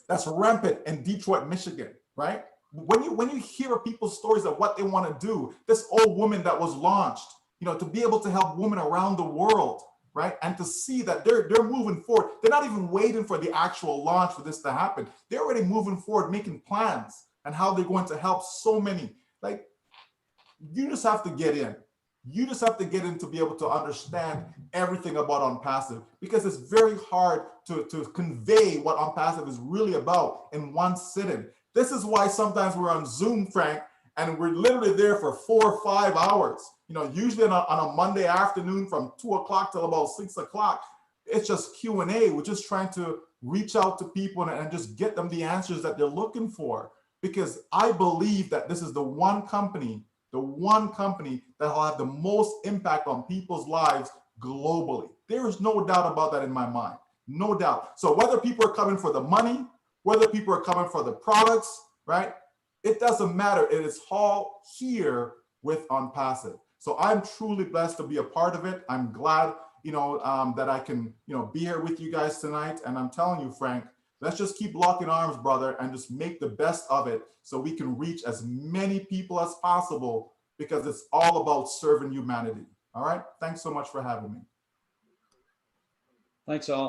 that's rampant in Detroit, Michigan, right? When you hear people's stories of what they want to do, this old woman that was launched, to be able to help women around the world, right? And to see that they're moving forward. They're not even waiting for the actual launch for this to happen. They're already moving forward, making plans and how they're going to help so many. Like, you just have to get in. You just have to get in to be able to understand everything about Onpassive, because it's very hard to convey what Onpassive is really about in one sitting. This is why sometimes we're on Zoom, Frank, and we're literally there for 4 or 5 hours. Usually on a Monday afternoon from 2 o'clock till about 6 o'clock, it's just Q&A. We're just trying to reach out to people and just get them the answers that they're looking for. Because I believe that this is the one company that will have the most impact on people's lives globally. There is no doubt about that in my mind, no doubt. So whether people are coming for the money, whether people are coming for the products, right? It doesn't matter. It is all here with Onpassive. So I'm truly blessed to be a part of it. I'm glad, that I can, be here with you guys tonight. And I'm telling you, Frank, let's just keep locking arms, brother, and just make the best of it so we can reach as many people as possible, because it's all about serving humanity. All right. Thanks so much for having me. Thanks all.